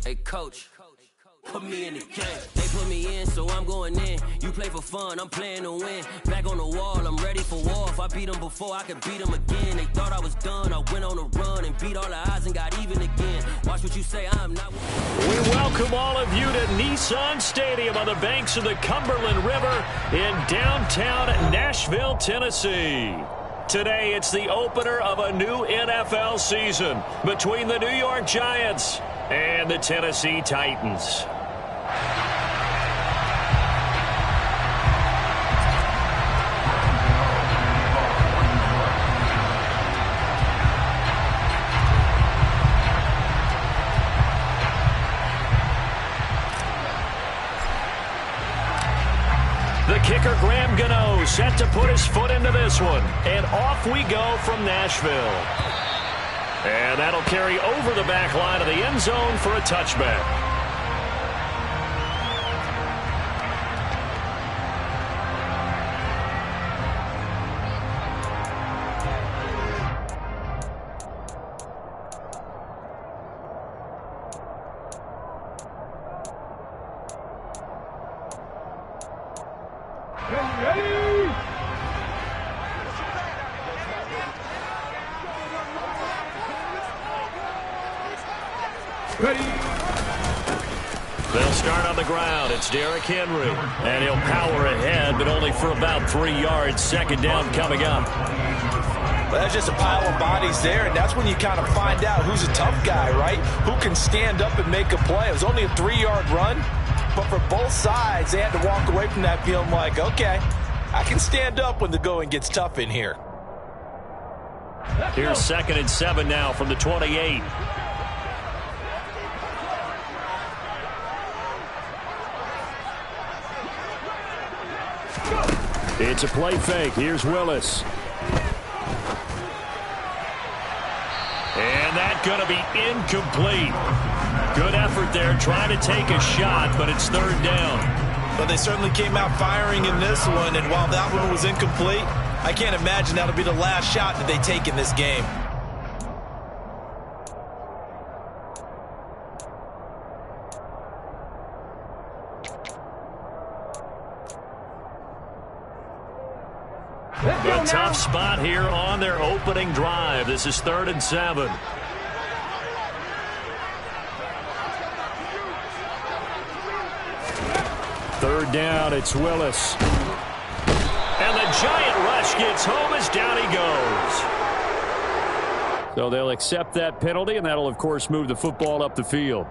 Hey, coach, put me in the game. They put me in, so I'm going in. You play for fun, I'm playing to win. Back on the wall, I'm ready for war. If I beat them before, I could beat them again. They thought I was done, I went on a run and beat all the odds and got even again. Watch what you say, I'm not. We welcome all of you to Nissan Stadium on the banks of the Cumberland River in downtown Nashville, Tennessee. Today, it's the opener of a new NFL season between the New York Giants and the Tennessee Titans. The kicker, Graham Gano, set to put his foot into this one. And off we go from Nashville. And that'll carry over the back line of the end zone for a touchback. They'll start on the ground. It's Derrick Henry. And he'll power ahead, but only for about 3 yards. Second down coming up. Well, that's just a pile of bodies there, and that's when you kind of find out who's a tough guy, right? Who can stand up and make a play. It was only a 3-yard run, but for both sides, they had to walk away from that feeling like, okay, I can stand up when the going gets tough in here. Here's 2nd and 7 now from the 28. It's a play fake. Here's Willis. And that's going to be incomplete. Good effort there trying to take a shot, but it's 3rd down. But they certainly came out firing in this one, and while that one was incomplete, I can't imagine that'll be the last shot that they take in this game. A tough spot here on their opening drive. This is 3rd and 7. Third down, it's Willis. And the giant rush gets home as down he goes. So they'll accept that penalty, and that'll, of course, move the football up the field.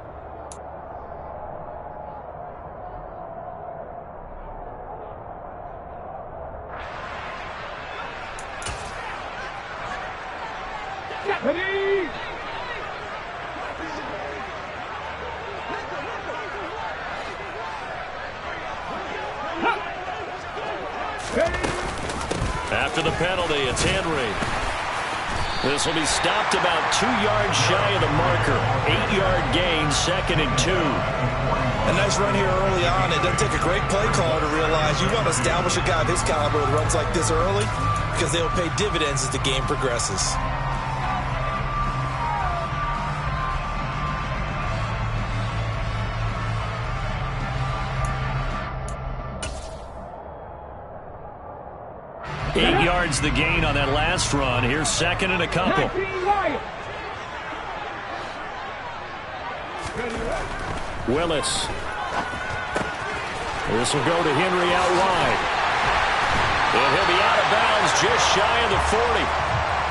After the penalty, it's Henry. This will be stopped about 2 yards shy of the marker. 8-yard gain, 2nd and 2. A nice run here early on. It doesn't take a great play caller to realize you want to establish a guy of his caliber with runs like this early because they will pay dividends as the game progresses. The gain on that last run. Here's 2nd and a couple. Willis. This will go to Henry out wide. And he'll be out of bounds just shy of the 40.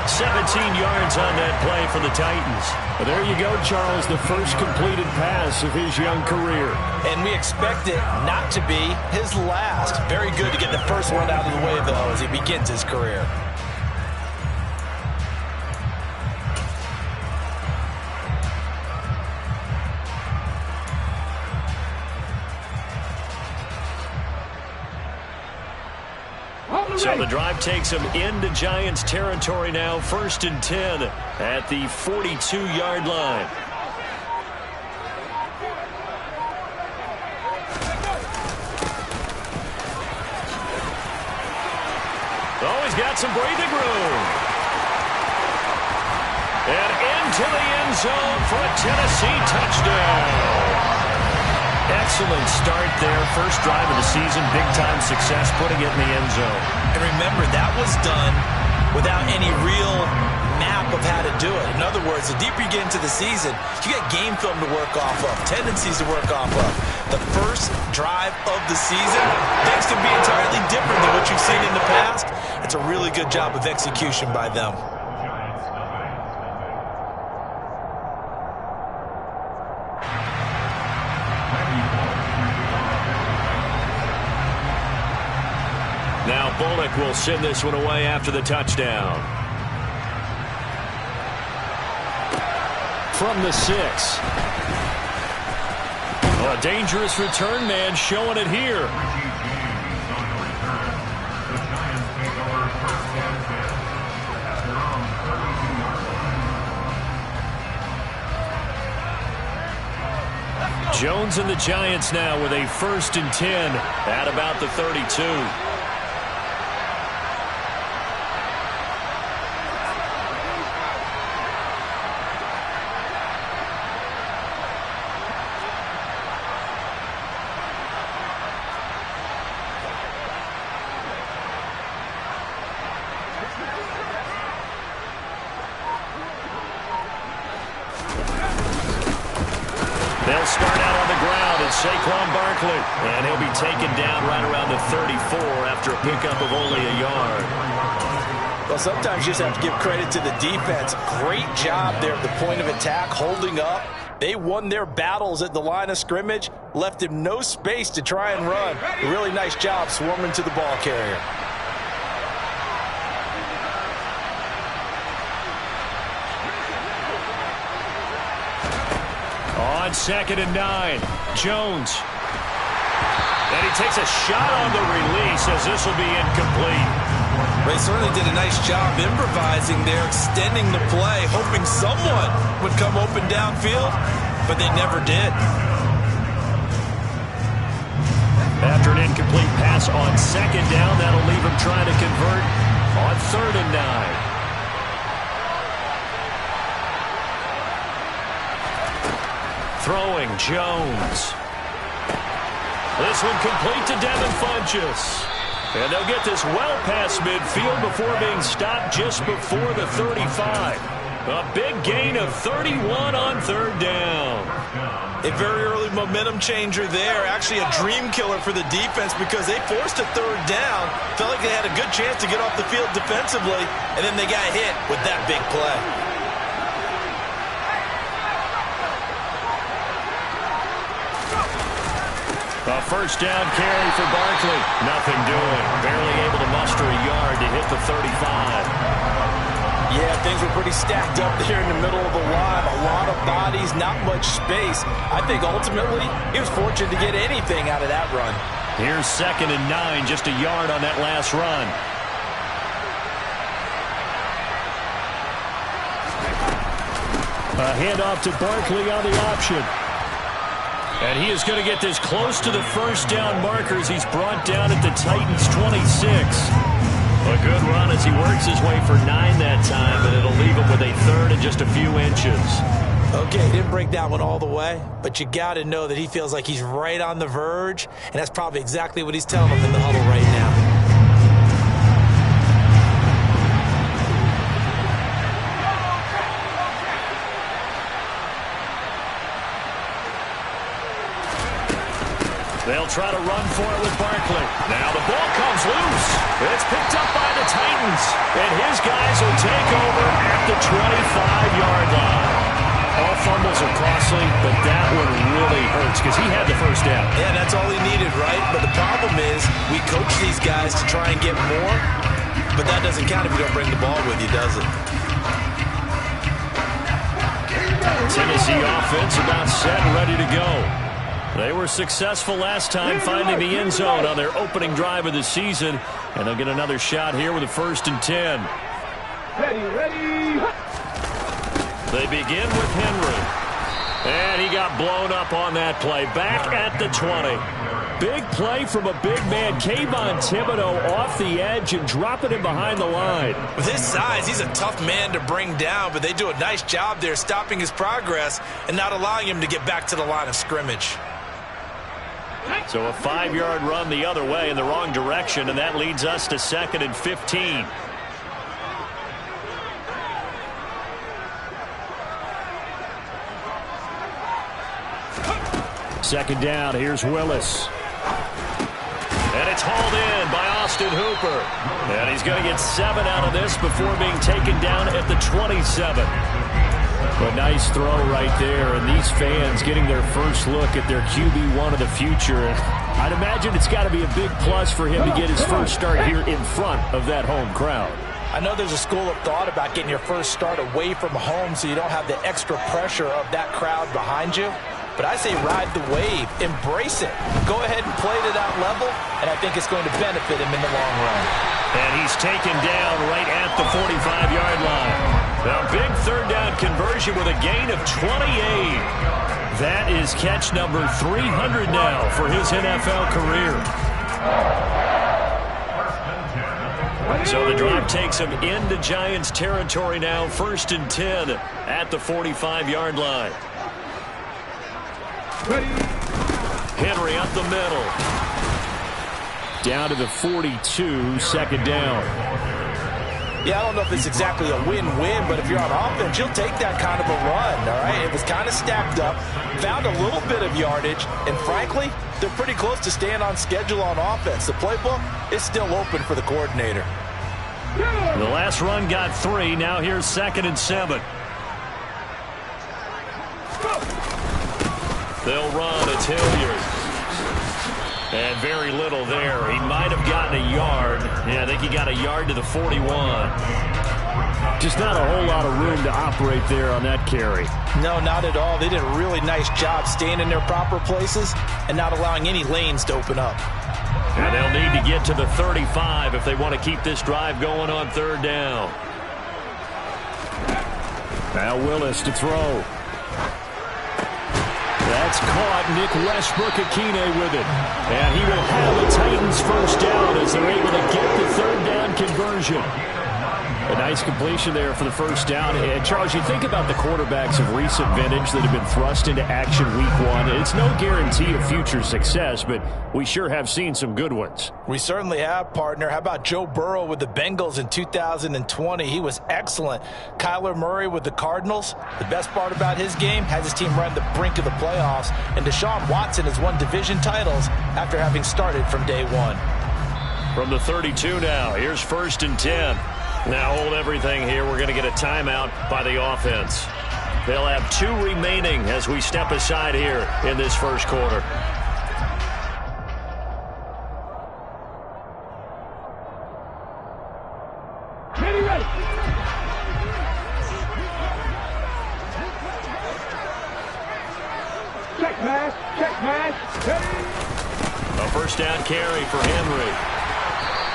17 yards on that play for the Titans. Well, there you go, Charles, the first completed pass of his young career. And we expect it not to be his last. Very good to get the first one out of the way, though, as he begins his career. So the drive takes him into Giants territory now. 1st and 10 at the 42-yard line. Oh, he's got some breathing room. And into the end zone for a Tennessee touchdown. excellent start there. First drive of the season, big-time success, putting it in the end zone. And remember, that was done without any real map of how to do it. In other words, the deeper you get into the season, you get game film to work off of, tendencies to work off of. The first drive of the season, things can be entirely different than what you've seen in the past. It's a really good job of execution by them. Now Bullock will send this one away after the touchdown. From the 6. A dangerous return man showing it here. Jones and the Giants now with a 1st and 10 at about the 32. They'll start out on the ground. It's Saquon Barkley, and he'll be taken down right around the 34 after a pickup of only a yard. Well, sometimes you just have to give credit to the defense. Great job there at the point of attack, holding up. They won their battles at the line of scrimmage, left him no space to try and run. A really nice job swarming to the ball carrier. On 2nd and 9, Jones. And he takes a shot on the release as this will be incomplete. They certainly did a nice job improvising there, extending the play, hoping someone would come open downfield, but they never did. After an incomplete pass on 2nd down, that'll leave him trying to convert on 3rd and 9. Throwing Jones. This one complete to Devin Funchess. And they'll get this well past midfield before being stopped just before the 35. A big gain of 31 on 3rd down. A very early momentum changer there. Actually a dream killer for the defense because they forced a 3rd down. Felt like they had a good chance to get off the field defensively, and then they got hit with that big play. A 1st down carry for Barkley. Nothing doing. Barely able to muster a yard to hit the 35. Yeah, things were pretty stacked up there in the middle of the line. A lot of bodies, not much space. I think ultimately he was fortunate to get anything out of that run. Here's 2nd and 9, just a yard on that last run. A handoff to Barkley on the option. And he is going to get this close to the 1st down markers. He's brought down at the Titans' 26. A good run as he works his way for 9 that time, but it'll leave him with a 3rd and just a few inches. Okay, he didn't break that one all the way, but you got to know that he feels like he's right on the verge, and that's probably exactly what he's telling them in the huddle right now. They'll try to run for it with Barkley. Now the ball comes loose. It's picked up by the Titans. And his guys will take over at the 25-yard line. All fumbles are costly, but that one really hurts because he had the 1st down. Yeah, that's all he needed, right? But the problem is we coach these guys to try and get more, but that doesn't count if you don't bring the ball with you, does it? Tennessee offense about set and ready to go. They were successful last time finding the end zone on their opening drive of the season, and they'll get another shot here with a 1st and 10. Ready. They begin with Henry, and he got blown up on that play. Back at the 20. Big play from a big man, Kayvon Thibodeau, off the edge and dropping him behind the line. With his size, he's a tough man to bring down, but they do a nice job there stopping his progress and not allowing him to get back to the line of scrimmage. So a 5-yard run the other way in the wrong direction, and that leads us to 2nd and 15. Second down, here's Willis. And it's hauled in by Austin Hooper. And he's going to get 7 out of this before being taken down at the 27. A nice throw right there, and these fans getting their first look at their QB1 of the future. I'd imagine it's got to be a big plus for him to get his first start here in front of that home crowd. I know there's a school of thought about getting your first start away from home so you don't have the extra pressure of that crowd behind you. But I say ride the wave, embrace it. Go ahead and play to that level, and I think it's going to benefit him in the long run. And he's taken down right at the 45-yard line. Now, big third down conversion with a gain of 28. That is catch number 300 now for his NFL career. So the drive takes him into Giants territory now, 1st and 10 at the 45-yard line. Henry up the middle. Down to the 42, second down. Yeah, I don't know if it's exactly a win-win, but if you're on offense, you'll take that kind of a run, all right? It was kind of stacked up, found a little bit of yardage, and frankly, they're pretty close to staying on schedule on offense. The playbook is still open for the coordinator. The last run got 3. Now here's 2nd and 7. They'll run. It's Hilliard. And very little there. He might have gotten a yard. Yeah, I think he got a yard to the 41. Just not a whole lot of room to operate there on that carry. No, not at all. They did a really nice job staying in their proper places and not allowing any lanes to open up. And they'll need to get to the 35 if they want to keep this drive going on third down. Now Willis to throw. That's caught. Nick Westbrook-Akine with it. And he will have the Titans first down as they're able to get the third down conversion. A nice completion there for the first down. And Charles, you think about the quarterbacks of recent vintage that have been thrust into action week 1. It's no guarantee of future success, but we sure have seen some good ones. We certainly have, partner. How about Joe Burrow with the Bengals in 2020? He was excellent. Kyler Murray with the Cardinals. The best part about his game has his team right at the brink of the playoffs. And Deshaun Watson has won division titles after having started from day 1. From the 32 now, here's 1st and 10. Now hold everything here. We're going to get a timeout by the offense. They'll have 2 remaining as we step aside here in this first quarter. Ready. Check pass. Ready. A first down carry for Henry.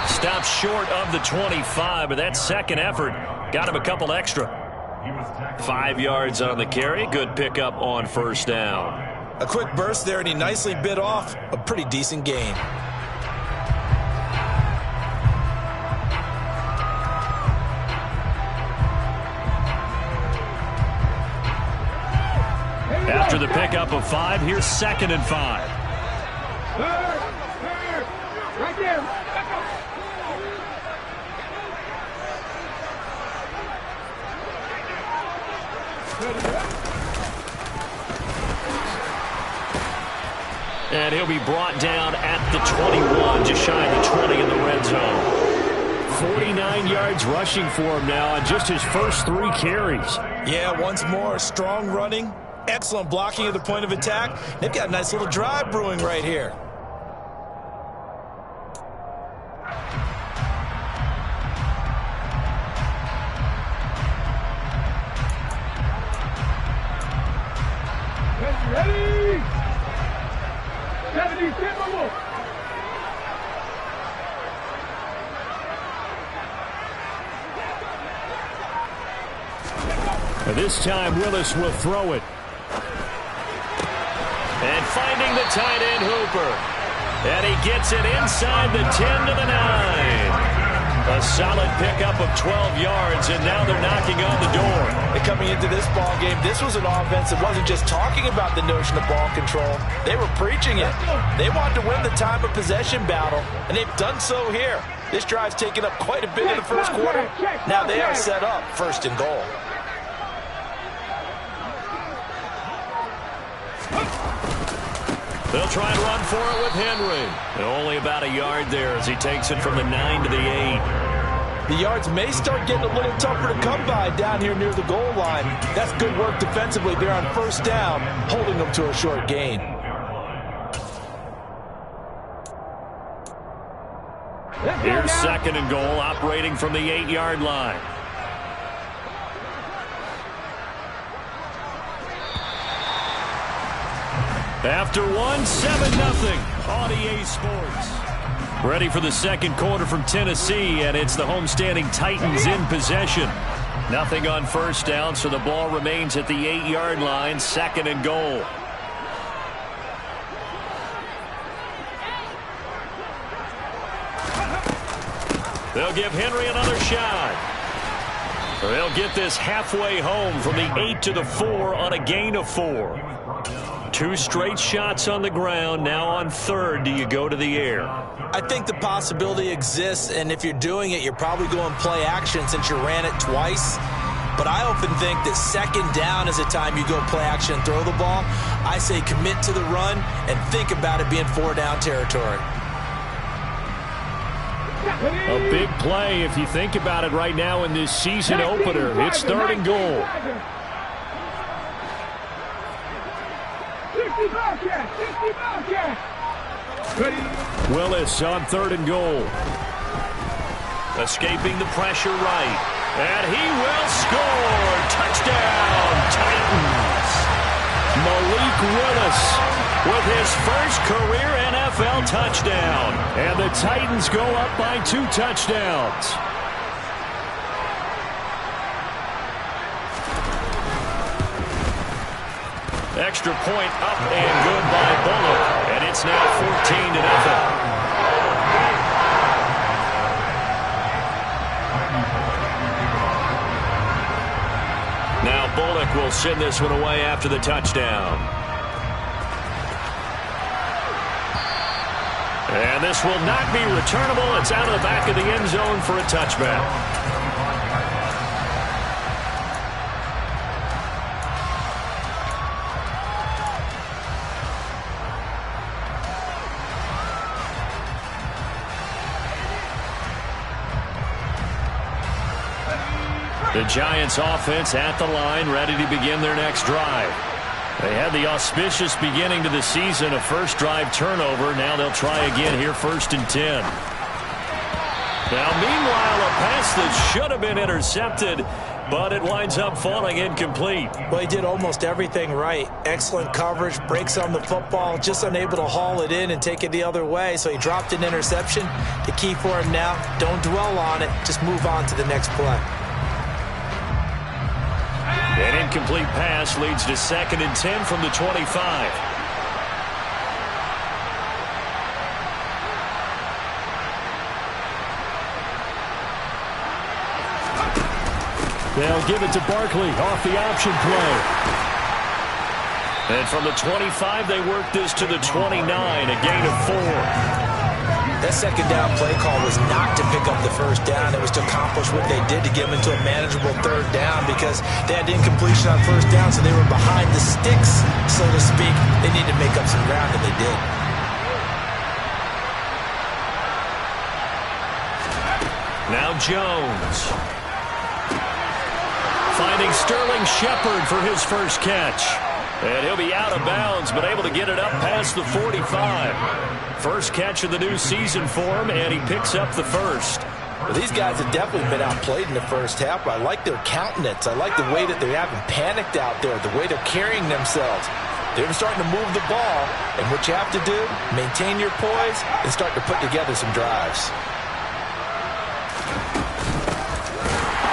Stopped short of the 25, but that second effort got him a couple extra. 5 yards on the carry. Good pickup on first down. A quick burst there, and he nicely bit off a pretty decent gain. After the pickup of 5, here's 2nd and 5. Third. Right there. And he'll be brought down at the 21, just shy of the 20 in the red zone. 49 yards rushing for him now on just his first 3 carries. Yeah, once more, strong running, excellent blocking at the point of attack. They've got a nice little drive brewing right here. Ready. 70 Timberwolves. And this time Willis will throw it. And finding the tight end Hooper. And he gets it inside the 10 to the 9. A solid pickup of 12 yards, and now they're knocking on the door. And coming into this ball game, this was an offense that wasn't just talking about the notion of ball control. They were preaching it. They wanted to win the time of possession battle, and they've done so here. This drive's taken up quite a bit in the first quarter. Now they are set up first and goal. They'll try and run for it with Henry. And only about a yard there as he takes it from the 9 to the 8. The yards may start getting a little tougher to come by down here near the goal line. That's good work defensively there on first down, holding them to a short gain. Here's second and goal, operating from the 8-yard line. After 7-0 on EA Sports. Ready for the second quarter from Tennessee, and it's the homestanding Titans in possession. Nothing on first down, so the ball remains at the 8-yard line, second and goal. They'll give Henry another shot. They'll get this halfway home from the 8 to the 4 on a gain of 4. 2 straight shots on the ground. Now on third, do you go to the air? I think the possibility exists, and if you're doing it, you're probably going play action since you ran it twice. But I often think that second down is the time you go play action and throw the ball. I say commit to the run and think about it being 4-down territory. A big play if you think about it right now in this season opener. It's third and goal. Willis on third and goal. Escaping the pressure right. And he will score. Touchdown, Titans. Malik Willis with his first career NFL touchdown. And the Titans go up by 2 touchdowns. Extra point up and good by Bullock. And it's now 14-0. Now Bullock will send this one away after the touchdown. And this will not be returnable. It's out of the back of the end zone for a touchback. The Giants offense at the line, ready to begin their next drive. They had the auspicious beginning to the season, a first drive turnover. Now they'll try again here, 1st and 10. Now, meanwhile, a pass that should have been intercepted, but it winds up falling incomplete. Well, he did almost everything right. Excellent coverage, breaks on the football, just unable to haul it in and take it the other way, so he dropped an interception. The key for him now, don't dwell on it, just move on to the next play. An incomplete pass leads to 2nd and 10 from the 25. They'll give it to Barkley off the option play. And from the 25, they work this to the 29, a gain of 4. That second down play call was not to pick up the first down. It was to accomplish what they did to get them into a manageable third down because they had incompletion on first down, so they were behind the sticks, so to speak. They needed to make up some ground, and they did. Now Jones. Finding Sterling Shepard for his first catch. And he'll be out of bounds, but able to get it up past the 45. First catch of the new season for him, and he picks up the first. Well, these guys have definitely been outplayed in the first half, but I like their countenance. I like the way that they haven't panicked out there, the way they're carrying themselves. They're starting to move the ball, and what you have to do, maintain your poise and start to put together some drives.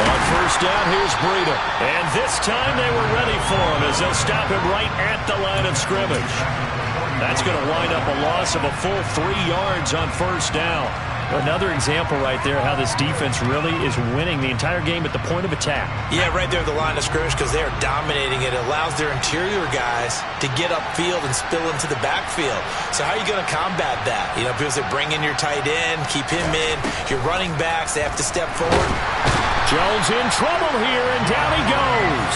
On first down, here's Breida. And this time they were ready for him as they'll stop him right at the line of scrimmage. That's going to wind up a loss of a full 3 yards on first down. Another example right there how this defense really is winning the entire game at the point of attack. Yeah, right there at the line of scrimmage because they are dominating it. It allows their interior guys to get upfield and spill into the backfield. So how are you going to combat that? You know, because they bring in your tight end, keep him in. Your running backs, they have to step forward. Jones in trouble here, and down he goes.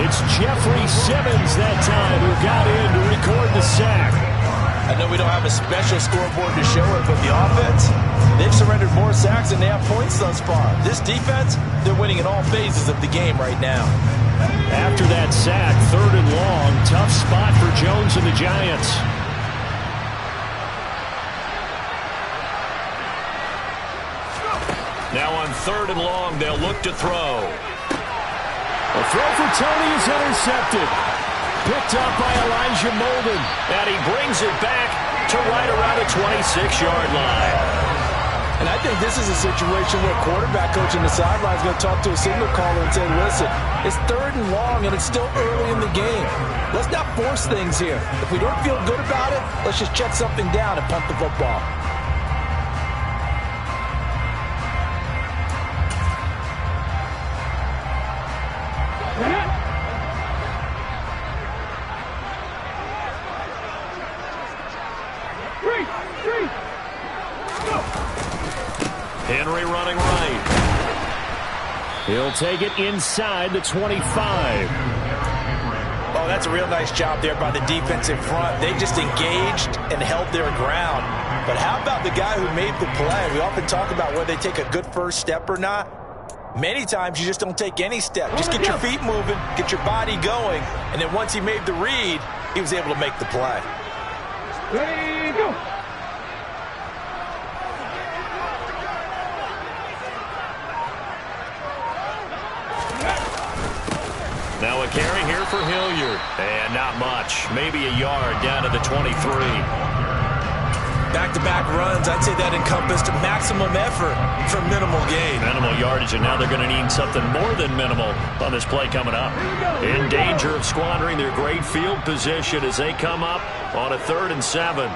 It's Jeffrey Simmons that time who got in to record the sack. I know we don't have a special scoreboard to show it, but the offense, they've surrendered more sacks than they have points thus far. This defense, they're winning in all phases of the game right now. After that sack, 3rd and long, tough spot for Jones and the Giants. Now on 3rd and long, they'll look to throw. A throw for Tony is intercepted. Picked up by Elijah Molden. And he brings it back to right around the 26-yard line. And I think this is a situation where quarterback coach on the sideline is going to talk to a signal caller and say, listen, it's 3rd and long and it's still early in the game. Let's not force things here. If we don't feel good about it, let's just check something down and punt the football. Henry running right. He'll take it inside the 25. Oh, that's a real nice job there by the defense in front. They just engaged and held their ground. But how about the guy who made the play? We often talk about whether they take a good first step or not. Many times you just don't take any step. Just get your feet moving, get your body going, and then once he made the read, he was able to make the play. Ready, go. Now a carry here for Hilliard. And not much. Maybe a yard down to the 23. Back-to-back runs, I'd say that encompassed maximum effort for minimal gain. Minimal yardage, and now they're going to need something more than minimal on this play coming up. In danger of squandering their great field position as they come up on a 3rd and 7.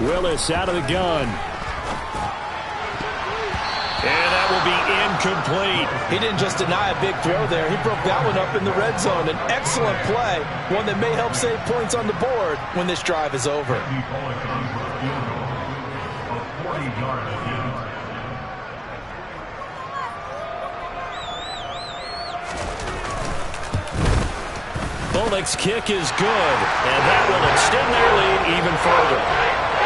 Willis out of the gun. And that will be incomplete. He didn't just deny a big throw there. He broke that one up in the red zone. An excellent play, one that may help save points on the board when this drive is over. Bullock's kick is good, and that will extend their lead even further.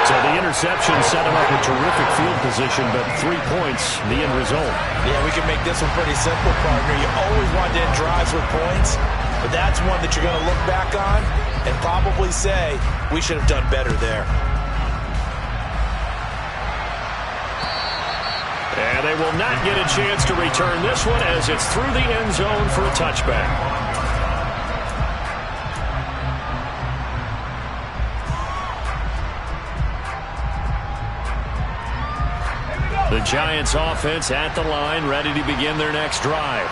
So the interception set him up in terrific field position, but 3 points, the end result. Yeah, we can make this one pretty simple, partner. You always want to end drives with points, but that's one that you're going to look back on and probably say, we should have done better there. And they will not get a chance to return this one as it's through the end zone for a touchback. The Giants offense at the line, ready to begin their next drive.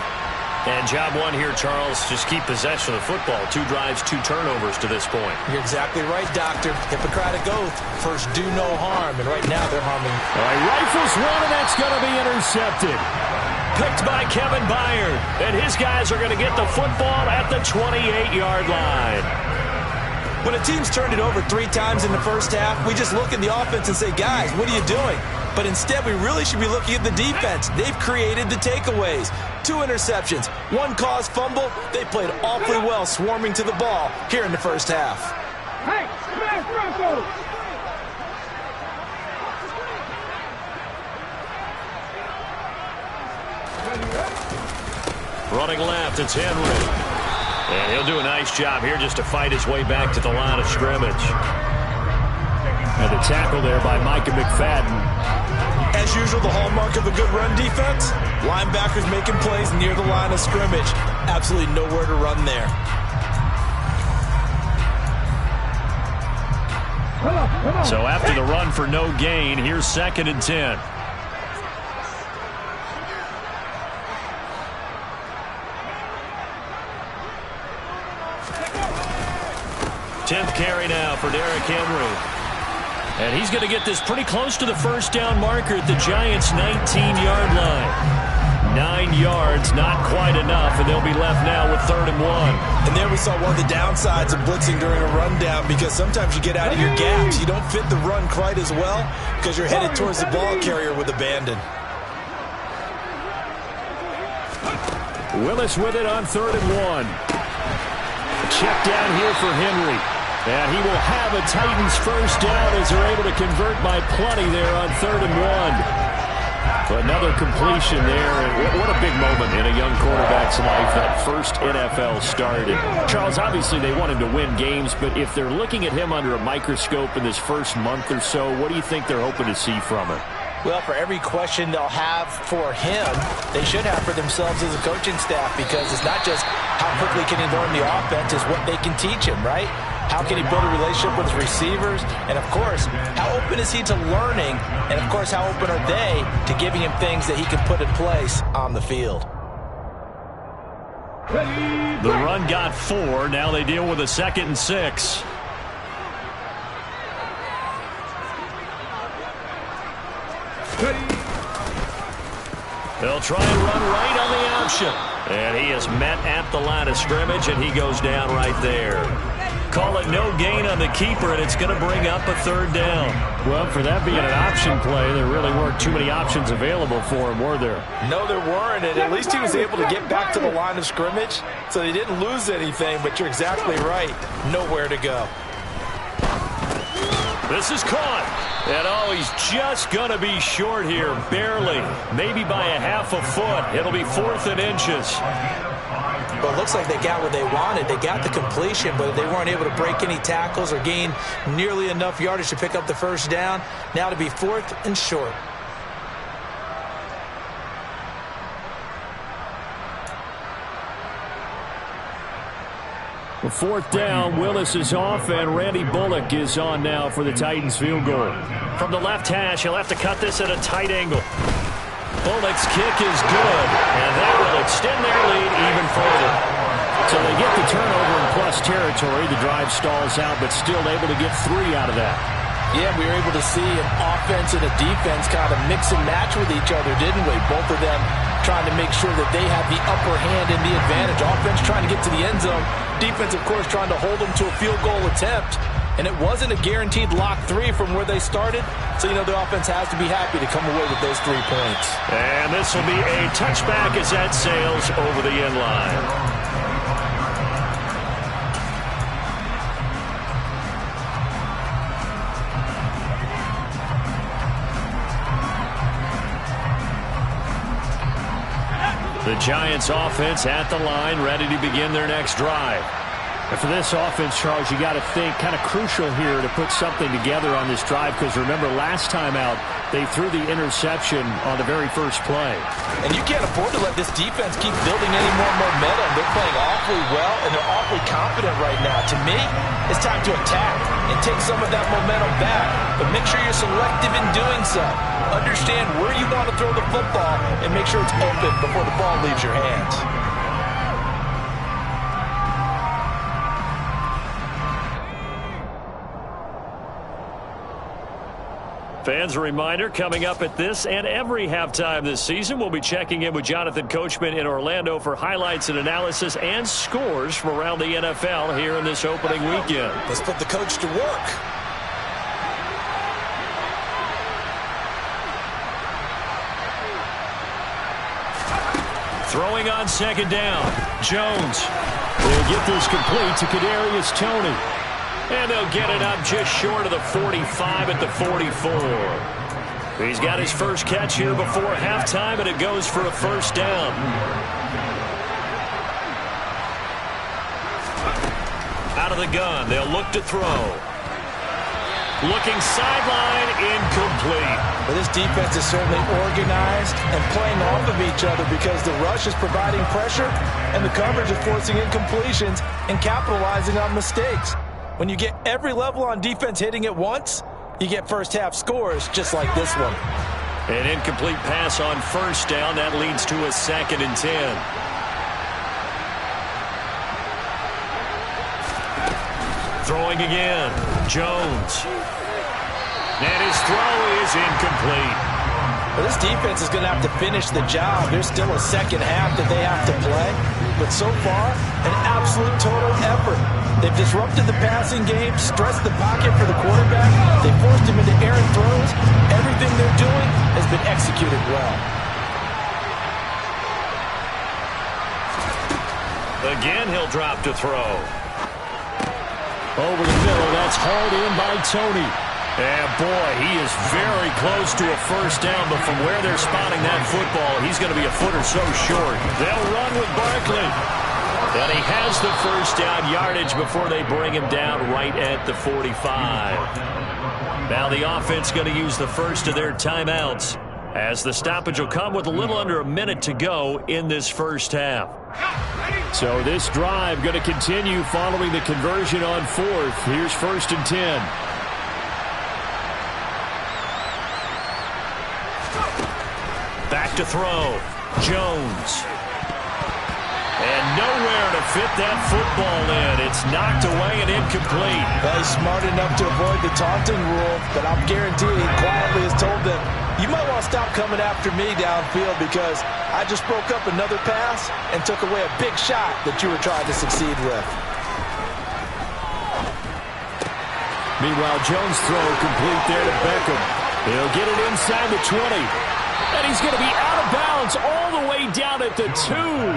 And job one here, Charles, just keep possession of the football. 2 drives, 2 turnovers to this point. You're exactly right, Doctor. Hippocratic oath. First, do no harm. And right now, they're harming. All right, rifles one, and that's going to be intercepted. Picked by Kevin Byard. And his guys are going to get the football at the 28-yard line. When a team's turned it over 3 times in the first half, we just look at the offense and say, guys, what are you doing? But instead, we really should be looking at the defense. They've created the takeaways. 2 interceptions, 1 caused fumble. They played awfully well swarming to the ball here in the first half. Hey, smash Russell! Running left, it's Henry. And he'll do a nice job here just to fight his way back to the line of scrimmage. And the tackle there by Micah McFadden. As usual, the hallmark of a good run defense, linebackers making plays near the line of scrimmage. Absolutely nowhere to run there. So after the run for no gain, here's 2nd and 10. 10th carry now for Derrick Henry. And he's going to get this pretty close to the first down marker at the Giants' 19-yard line. 9 yards, not quite enough, and they'll be left now with 3rd and 1. And there we saw one of the downsides of blitzing during a rundown, because sometimes you get out of your gaps. You don't fit the run quite as well because you're headed towards the ball carrier with abandon. Willis with it on 3rd and 1. Check down here for Henry. And he will have a Titans first down as they're able to convert by plenty there on 3rd and 1. Another completion there. And what a big moment in a young quarterback's life, that first NFL start. And Charles, obviously they want him to win games, but if they're looking at him under a microscope in this first month or so, what do you think they're hoping to see from him? Well, for every question they'll have for him, they should have for themselves as a coaching staff, because it's not just how quickly can he learn the offense, it's what they can teach him, right? How can he build a relationship with his receivers? And, of course, how open is he to learning? And, of course, how open are they to giving him things that he can put in place on the field? The run got 4. Now they deal with a 2nd and 6. They'll try and run right on the option. And he is met at the line of scrimmage, and he goes down right there. Call it no gain on the keeper, and it's going to bring up a 3rd down. Well, for that being an option play, there really weren't too many options available for him, were there? No, there weren't, and at least he was able to get back to the line of scrimmage, so he didn't lose anything, but you're exactly right. Nowhere to go. This is caught. And, oh, he's just going to be short here, barely. Maybe by a half a foot. It'll be 4th and inches. Well, it looks like they got what they wanted. They got the completion, but they weren't able to break any tackles or gain nearly enough yardage to pick up the first down. Now to be 4th and short. The 4th down, Willis is off, and Randy Bullock is on now for the Titans field goal. From the left hash, he'll have to cut this at a tight angle. Bullock's kick is good, and that will extend their lead even further. So they get the turnover in plus territory. The drive stalls out, but still able to get 3 out of that. Yeah, we were able to see an offense and a defense kind of mix and match with each other, didn't we? Both of them trying to make sure that they have the upper hand and the advantage. Offense trying to get to the end zone. Defense, of course, trying to hold them to a field goal attempt. And it wasn't a guaranteed lock 3 from where they started. So, the offense has to be happy to come away with those 3 points. And this will be a touchback as that sails over the end line. The Giants offense at the line, ready to begin their next drive. And for this offense, Charles, you got to think kind of crucial here to put something together on this drive, because remember last time out they threw the interception on the very first play. And you can't afford to let this defense keep building any more momentum. They're playing awfully well, and they're awfully confident right now. To me, it's time to attack and take some of that momentum back, but make sure you're selective in doing so. Understand where you want to throw the football and make sure it's open before the ball leaves your hands. Fans, a reminder, coming up at this and every halftime this season, we'll be checking in with Jonathan Coachman in Orlando for highlights and analysis and scores from around the NFL here in this opening weekend. Let's put the coach to work. Throwing on 2nd down. Jones will get this complete to Kadarius Toney. And they'll get it up just short of the 45 at the 44. He's got his first catch here before halftime, and it goes for a first down. Out of the gun, they'll look to throw. Looking sideline, incomplete. But this defense is certainly organized and playing off of each other, because the rush is providing pressure and the coverage is forcing incompletions and capitalizing on mistakes. When you get every level on defense hitting at once, you get first half scores just like this one. An incomplete pass on first down. That leads to a 2nd and 10. Throwing again. Jones. And his throw is incomplete. Well, this defense is going to have to finish the job. There's still a second half that they have to play. But so far, an absolute total effort. They've disrupted the passing game, stressed the pocket for the quarterback. They forced him into errant throws. Everything they're doing has been executed well. Again, he'll drop to throw. Over the middle, that's hauled in by Tony. And boy, he is very close to a first down, but from where they're spotting that football, he's going to be a foot or so short. They'll run with Barkley. And he has the first down yardage before they bring him down right at the 45. Now the offense going to use the first of their timeouts, as the stoppage will come with a little under a minute to go in this first half. So this drive going to continue following the conversion on fourth. Here's 1st and 10. Back to throw. Jones. And nowhere to fit that football in. It's knocked away and incomplete. Well, he's smart enough to avoid the taunting rule, but I'm guaranteeing he quietly has told them, you might want to stop coming after me downfield because I just broke up another pass and took away a big shot that you were trying to succeed with. Meanwhile, Jones' throw complete there to Beckham. He'll get it inside the 20. And he's going to be out of bounds all the way down at the 2.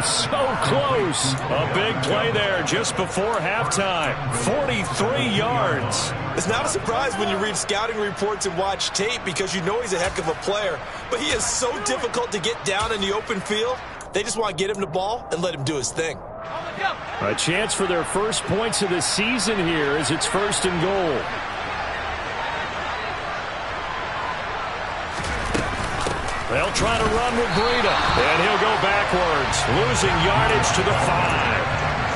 So close. A big play there just before halftime. 43 yards. It's not a surprise when you read scouting reports and watch tape because you know he's a heck of a player. But he is so difficult to get down in the open field. They just want to get him the ball and let him do his thing. A chance for their first points of the season here as it's 1st and goal. They'll try to run with Breida, and he'll go backwards, losing yardage to the 5.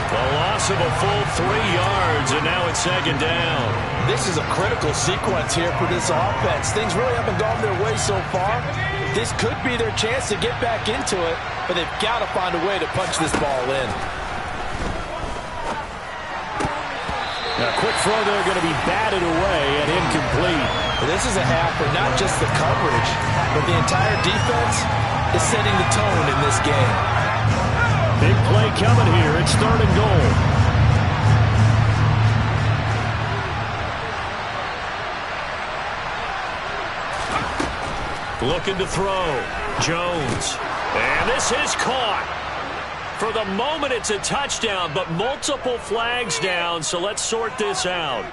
The loss of a full 3 yards, and now it's 2nd down. This is a critical sequence here for this offense. Things really haven't gone their way so far. This could be their chance to get back into it, but they've got to find a way to punch this ball in. A quick throw there going to be batted away and incomplete. This is a half where not just the coverage, but the entire defense is setting the tone in this game. Big play coming here. It's 3rd and goal. Looking to throw. Jones. And this is caught. For the moment, it's a touchdown, but multiple flags down, so let's sort this out.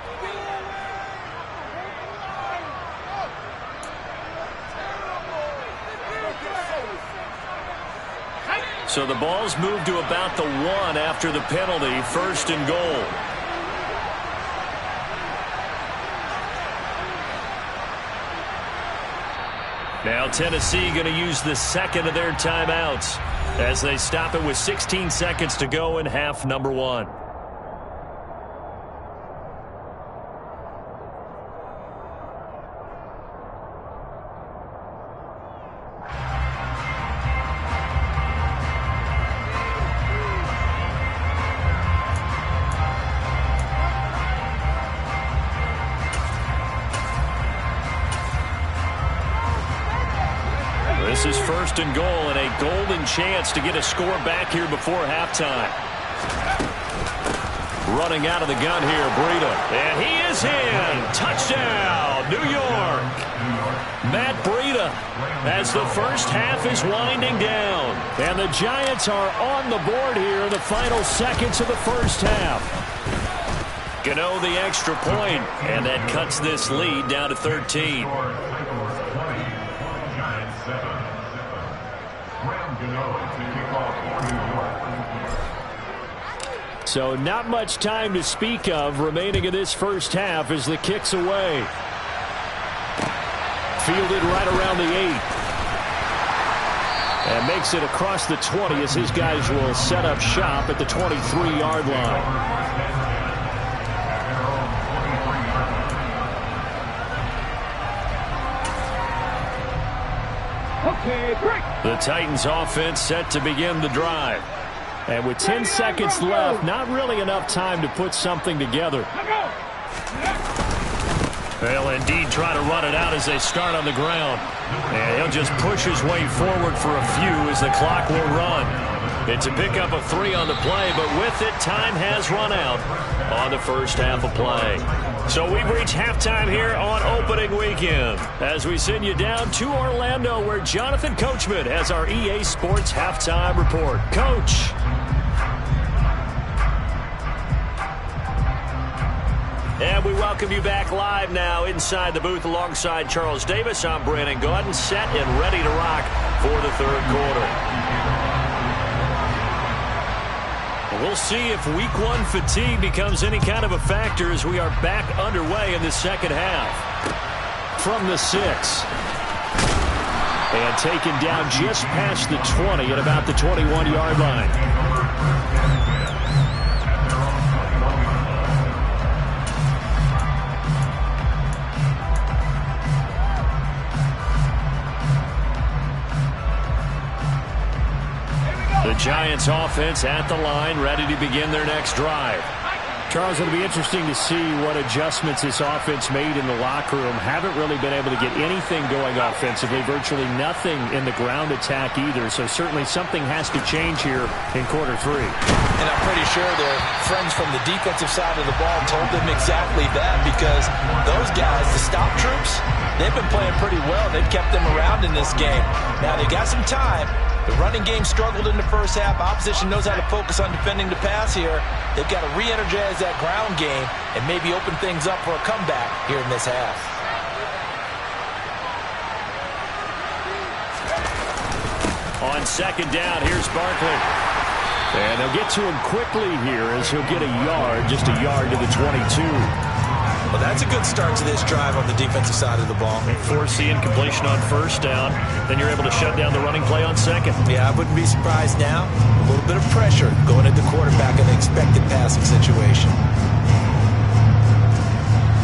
So the ball's moved to about the 1 after the penalty, 1st and goal. Now Tennessee going to use the 2nd of their timeouts as they stop it with 16 seconds to go in half number 1. This is 1st and goal and a golden chance to get a score back here before halftime. Running out of the gun here, Breida. And he is in. Touchdown, New York. Matt Breida as the first half is winding down. And the Giants are on the board here in the final seconds of the first half. Gano the extra point, and that cuts this lead down to 13. So not much time to speak of remaining in this first half as the kick's away. Fielded right around the 8. And makes it across the 20 as his guys will set up shop at the 23-yard line. Okay, break. The Titans offense set to begin the drive. And with 10 seconds left, not really enough time to put something together. They'll indeed try to run it out as they start on the ground. And he'll just push his way forward for a few as the clock will run. It's a pickup of 3 on the play, but with it, time has run out on the first half of play. So we've reached halftime here on opening weekend as we send you down to Orlando where Jonathan Coachman has our EA Sports halftime report. Coach. And we welcome you back live now inside the booth alongside Charles Davis. I'm Brandon Gaudin, set and ready to rock for the third quarter. We'll see if week 1 fatigue becomes any kind of a factor as we are back underway in the second half. From the 6. And taken down just past the 20 at about the 21-yard line. The Giants offense at the line, ready to begin their next drive. Charles, it'll be interesting to see what adjustments this offense made in the locker room. Haven't really been able to get anything going offensively, virtually nothing in the ground attack either. So certainly something has to change here in quarter 3. And I'm pretty sure their friends from the defensive side of the ball told them exactly that, because those guys, the stop troops, they've been playing pretty well. They've kept them around in this game. Now they got some time. The running game struggled in the first half. Opposition knows how to focus on defending the pass here. They've got to re-energize that ground game and maybe open things up for a comeback here in this half. On second down, here's Barkley. And they'll get to him quickly here as he'll get a yard, just a yard to the 22. Well, that's a good start to this drive on the defensive side of the ball. Force the incompletion on first down. Then you're able to shut down the running play on second. Yeah, I wouldn't be surprised now. A little bit of pressure going at the quarterback in an expected passing situation.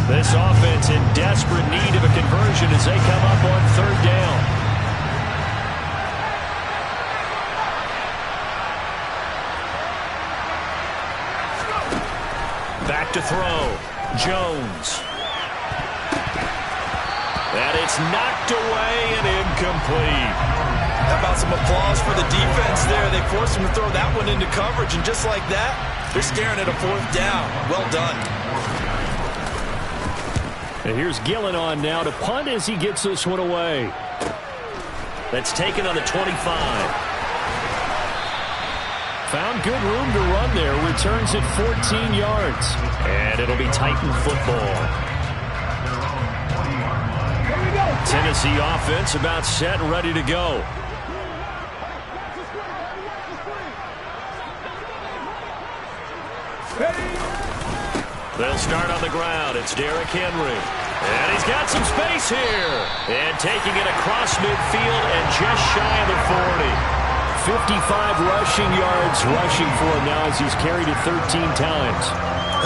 This offense in desperate need of a conversion as they come up on third down. Back to throw. Jones. And it's knocked away and incomplete. How about some applause for the defense there? They forced him to throw that one into coverage, and just like that, they're staring at a 4th down. Well done. And here's Gillen on now to punt as he gets this one away. That's taken on the 25. Found good room to run there. Returns at 14 yards. And it'll be Titan football. Tennessee offense about set and ready to go. They'll start on the ground. It's Derrick Henry. And he's got some space here. And taking it across midfield and just shy of the 40. 55 rushing yards rushing for him now as he's carried it 13 times.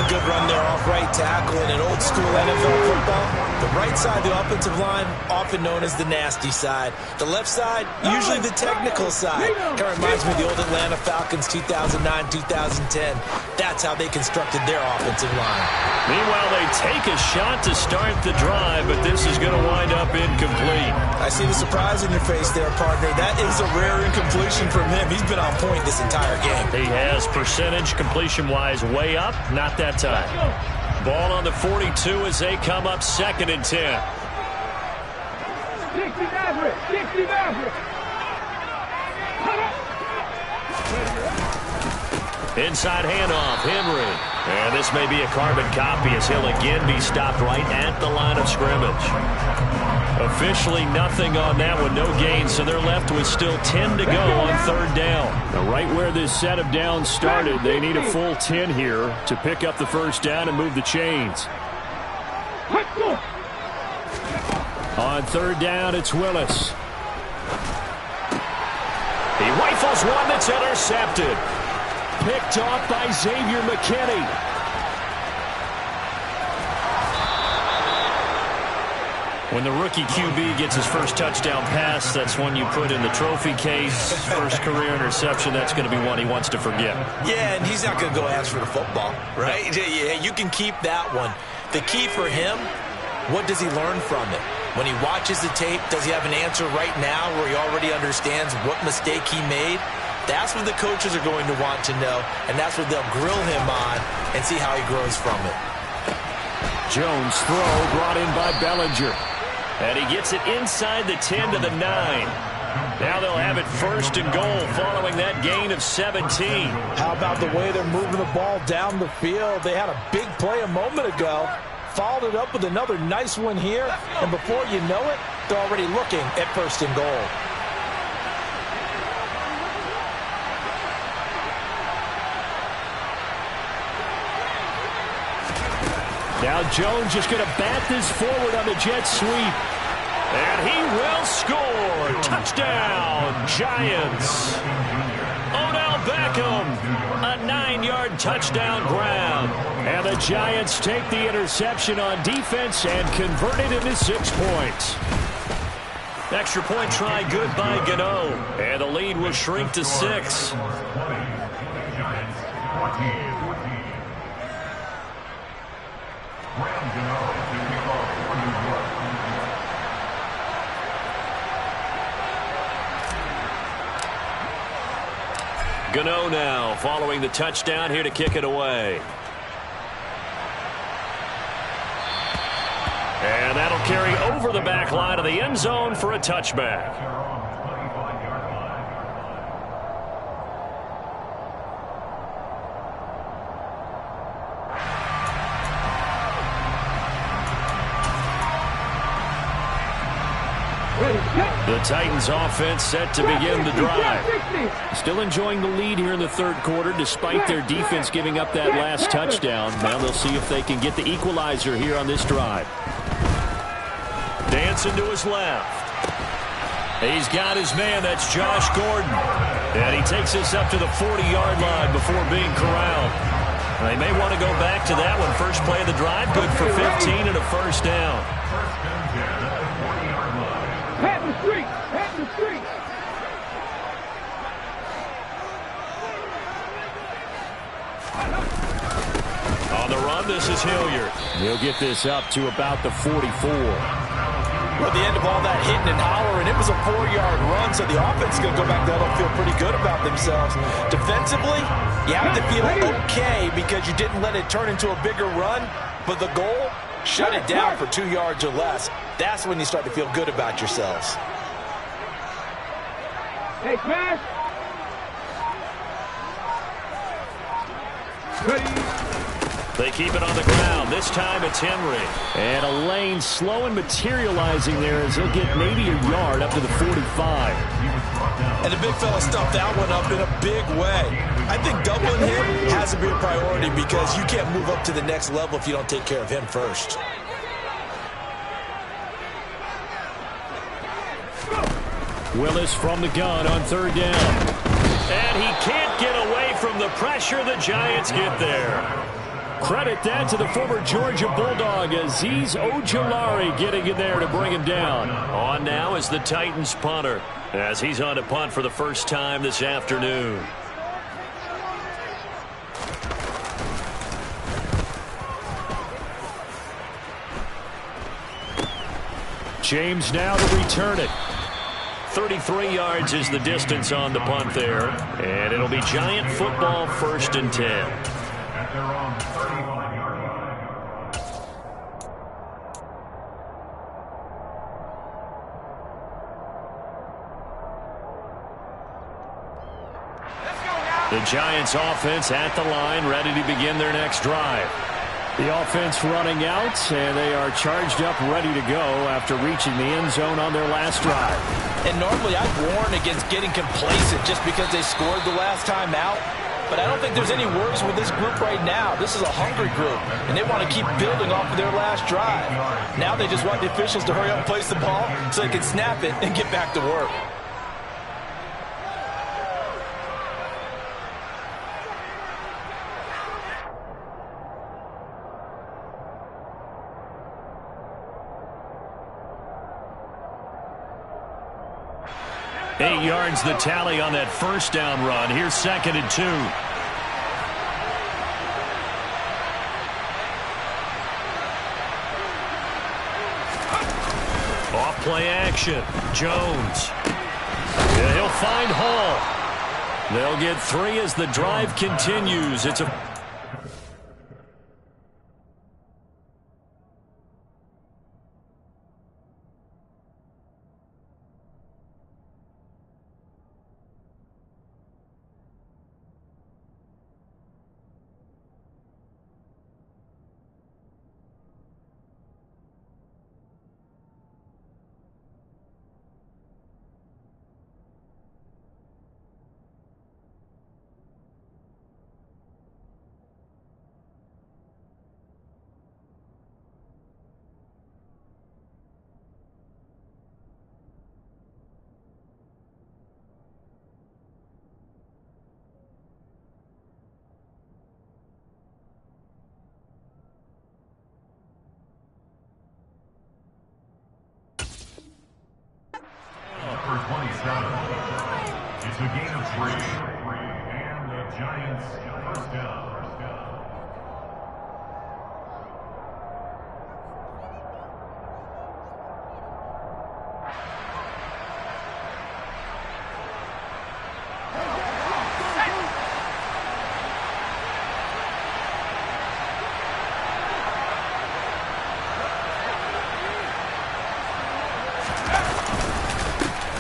A good run there off right tackle in an old school NFL football. The right side, the offensive line, often known as the nasty side. The left side, usually the technical side. Kind of reminds me of the old Atlanta Falcons 2009-2010. That's how they constructed their offensive line. Meanwhile, they take a shot to start the drive, but this is going to wind up incomplete. I see the surprise in your face there, partner. That is a rare incompletion from him. He's been on point this entire game. He has percentage completion-wise way up, not that time. Ball on the 42 as they come up 2nd and 10. 60 Maverick! 60 Maverick! Inside handoff, Henry. And this may be a carbon copy as he'll again be stopped right at the line of scrimmage. Officially nothing on that one, no gain, so they're left with still 10 to go on third down. Now right where this set of downs started, they need a full 10 here to pick up the first down and move the chains. On third down, it's Willis. He rifles one that's intercepted. Picked off by Xavier McKinney. When the rookie QB gets his first touchdown pass, that's one you put in the trophy case. First career interception, that's going to be one he wants to forget. Yeah, and he's not going to go ask for the football, right? Yeah, you can keep that one. The key for him, what does he learn from it? When he watches the tape, does he have an answer right now where he already understands what mistake he made? That's what the coaches are going to want to know, and that's what they'll grill him on and see how he grows from it. Jones' throw brought in by Bellinger. And he gets it inside the 10 to the 9. Now they'll have it first and goal following that gain of 17. How about the way they're moving the ball down the field? They had a big play a moment ago. Followed it up with another nice one here. And before you know it, they're already looking at first and goal. Now Jones just going to bat this forward on the jet sweep. And he will score. Touchdown, Giants. Odell Beckham, a 9-yard touchdown grab. And the Giants take the interception on defense and convert it into 6 points. Extra point try good by Gano. And the lead will shrink to 6. Gano now following the touchdown here to kick it away. And that'll carry over the back line of the end zone for a touchback. The Titans offense set to begin the drive. Still enjoying the lead here in the third quarter despite their defense giving up that last touchdown. Now they'll see if they can get the equalizer here on this drive. Dancing to his left. He's got his man. That's Josh Gordon. And he takes this up to the 40-yard line before being corralled. They may want to go back to that one. First play of the drive, good for 15 and a first down. Head the street! Head the street! On the run, this is Hilliard. He'll get this up to about the 44. Well, at the end of all that hitting and hollering, it was a 4-yard run, so the offense is going to go back there and feel pretty good about themselves. Defensively, you have to feel okay because you didn't let it turn into a bigger run, but the goal, shut it down for 2 yards or less. That's when you start to feel good about yourselves. Hey, smash! Ready? They keep it on the ground. This time it's Henry. And a lane slow and materializing there as he'll get maybe a yard up to the 45. And the big fella stuffed that one up in a big way. I think doubling him has to be a priority because you can't move up to the next level if you don't take care of him first. Willis from the gun on third down. And he can't get away from the pressure. The Giants get there. Credit that to the former Georgia Bulldog, Azeez Ojulari getting in there to bring him down. On now is the Titans punter as he's on to punt for the first time this afternoon. James now to return it. 33 yards is the distance on the punt there. And it'll be Giant football, 1st and 10. The Giants offense at the line, ready to begin their next drive. The offense running out, and they are charged up, ready to go after reaching the end zone on their last drive. And normally I'd warn against getting complacent just because they scored the last time out. But I don't think there's any worries with this group right now. This is a hungry group, and they want to keep building off of their last drive. Now they just want the officials to hurry up and place the ball so they can snap it and get back to work. 8 yards the tally on that first down run. Here's 2nd and 2. Off play action. Jones. Yeah, he'll find Hall. They'll get 3 as the drive continues. It's a... It's a gain of 3, and the Giants first down.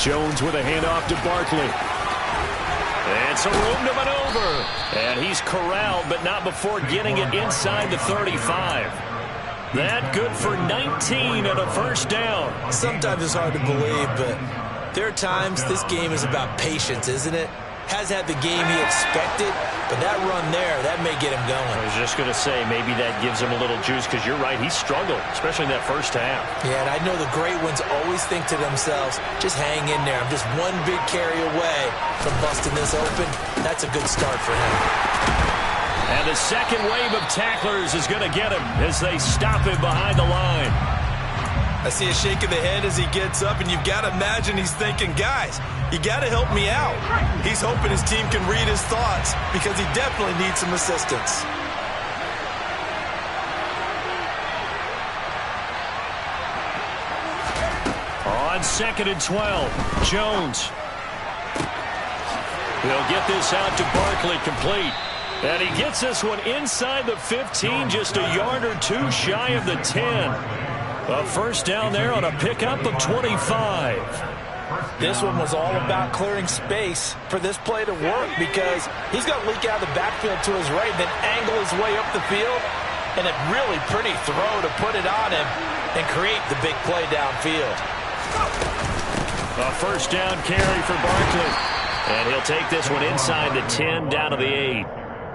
Jones with a handoff to Barkley. And some room to maneuver. And he's corralled, but not before getting it inside the 35. That good for 19 and a first down. Sometimes it's hard to believe, but there are times this game is about patience, isn't it? Has had the game he expected, but that run there, that may get him going. I was just going to say, maybe that gives him a little juice, because you're right, he struggled, especially in that first half. Yeah, and I know the great ones always think to themselves, just hang in there. I'm just one big carry away from busting this open. That's a good start for him. And the second wave of tacklers is going to get him as they stop him behind the line. I see a shake of the head as he gets up, and you've got to imagine he's thinking, guys, you got to help me out. He's hoping his team can read his thoughts because he definitely needs some assistance. On 2nd and 12, Jones. He'll get this out to Barkley, complete. And he gets this one inside the 15, just a yard or two shy of the 10. A first down there on a pickup of 25. This one was all about clearing space for this play to work because he's going to leak out of the backfield to his right, then angle his way up the field, and a really pretty throw to put it on him and create the big play downfield. A first down carry for Barkley. And he'll take this one inside the 10 down to the 8.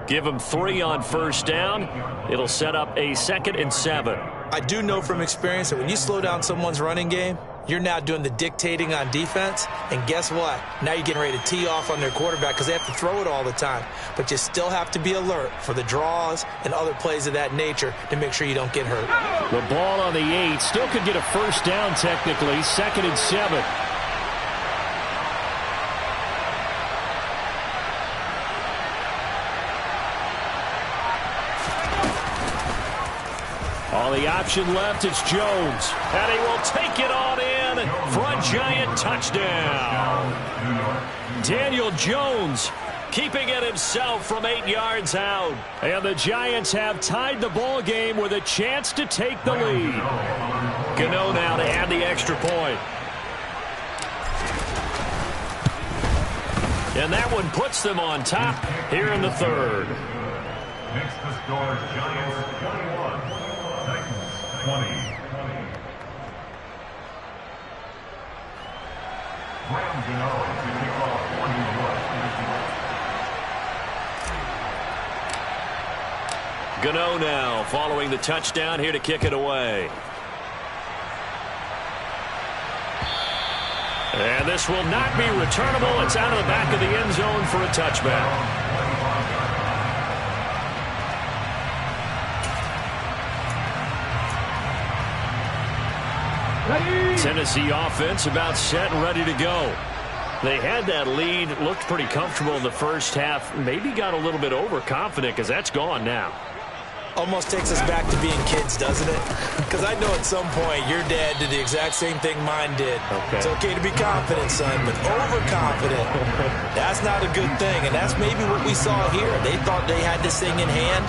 Give him 3 on first down. It'll set up a 2nd and 7. I do know from experience that when you slow down someone's running game, you're now doing the dictating on defense. And guess what? Now you're getting ready to tee off on their quarterback because they have to throw it all the time. But you still have to be alert for the draws and other plays of that nature to make sure you don't get hurt. The ball on the 8 still could get a first down technically. 2nd and 7. On the option left, it's Jones. And he will take it on in for a Giant touchdown. Daniel Jones keeping it himself from 8 yards out. And the Giants have tied the ball game with a chance to take the lead. Gano now to add the extra point. And that one puts them on top here in the 3rd. Next to score, Giants 21. 20. Graham Gano to kick off 41. Gano now following the touchdown here to kick it away. And this will not be returnable. It's out of the back of the end zone for a touchback. Ready. Tennessee offense about set and ready to go. They had that lead, looked pretty comfortable in the first half, maybe got a little bit overconfident because that's gone now. Almost takes us back to being kids, doesn't it? Because I know at some point your dad did the exact same thing mine did. Okay. It's okay to be confident, son, but overconfident, that's not a good thing. And that's maybe what we saw here. They thought they had this thing in hand,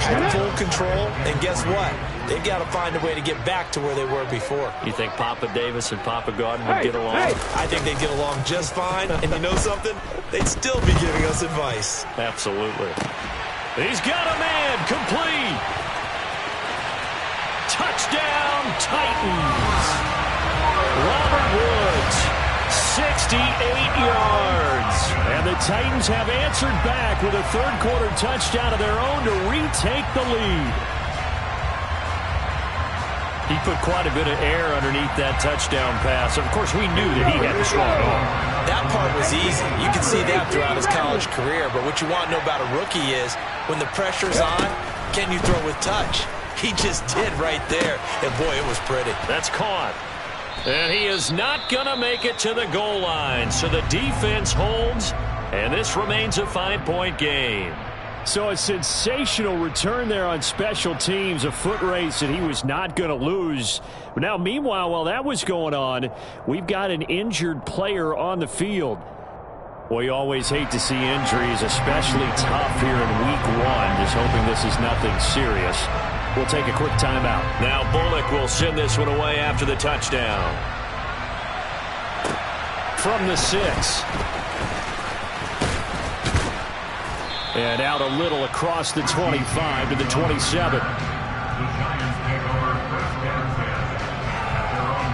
had full control, and guess what? They've got to find a way to get back to where they were before. You think Papa Davis and Papa Gordon would get along? I think they'd get along just fine. And you know something? They'd still be giving us advice. Absolutely. He's got a man, complete. Touchdown, Titans. Robert Woods, 68 yards. And the Titans have answered back with a third-quarter touchdown of their own to retake the lead. He put quite a bit of air underneath that touchdown pass. Of course, we knew that he had the strong arm. That part was easy. You can see that throughout his college career. But what you want to know about a rookie is when the pressure's on, can you throw with touch? He just did right there. And, boy, it was pretty. That's caught. And he is not going to make it to the goal line. So the defense holds, and this remains a 5-point game. So a sensational return there on special teams, a foot race that he was not going to lose. Now, meanwhile, while that was going on, we've got an injured player on the field. We always hate to see injuries, especially tough here in week one. Just hoping this is nothing serious. We'll take a quick timeout. Now Bullock will send this one away after the touchdown. From the 6. And out a little across the 25 to the 27. The Giants take over first and 10 at their own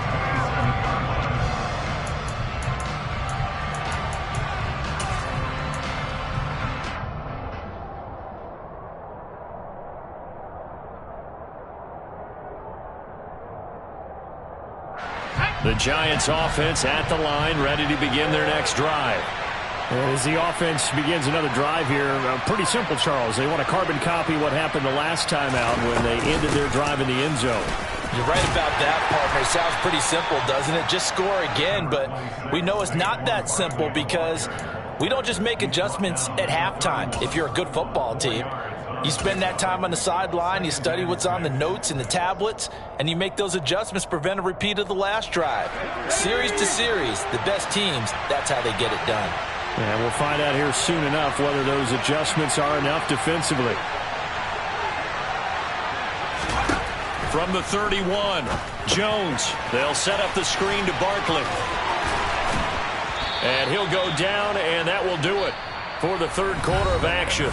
27. The Giants offense at the line, ready to begin their next drive. As the offense begins another drive here, pretty simple, Charles. They want to carbon copy what happened the last time out when they ended their drive in the end zone. You're right about that, partner. It sounds pretty simple, doesn't it? Just score again, but we know it's not that simple because we don't just make adjustments at halftime if you're a good football team. You spend that time on the sideline, you study what's on the notes and the tablets, and you make those adjustments to prevent a repeat of the last drive. Series to series, the best teams, that's how they get it done. And we'll find out here soon enough whether those adjustments are enough defensively. From the 31, Jones. They'll set up the screen to Barkley. And he'll go down, and that will do it for the third quarter of action.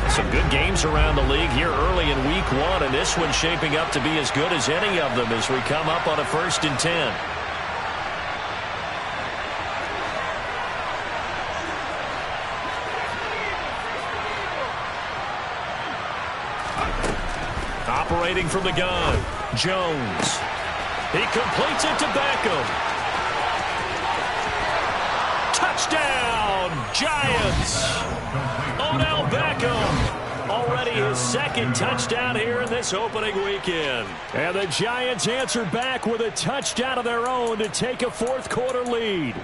Some good games around the league here early in week one, and this one's shaping up to be as good as any of them as we come up on a 1st and 10. Operating from the gun, Jones. He completes it to Beckham. Touchdown, Giants! Odell Beckham, already his second touchdown here in this opening weekend. And the Giants answer back with a touchdown of their own to take a fourth-quarter lead.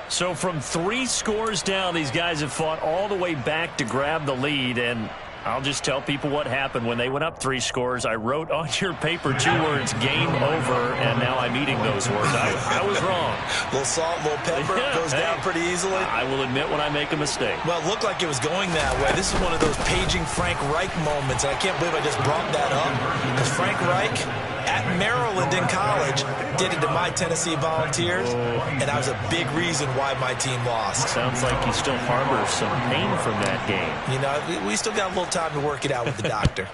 So from 3 scores down, these guys have fought all the way back to grab the lead, and I'll just tell people what happened when they went up 3 scores. I wrote on your paper 2 words, game over, and now I'm eating those words. I was wrong. A little salt, a little pepper, goes down pretty easily. I will admit when I make a mistake. Well, it looked like it was going that way. This is one of those paging Frank Reich moments, and I can't believe I just brought that up. Because Frank Reich, at Maryland in college, did it to my Tennessee Volunteers, and that was a big reason why my team lost. Sounds like you still harbor some pain from that game. You know, we still got a little time to work it out with the doctor.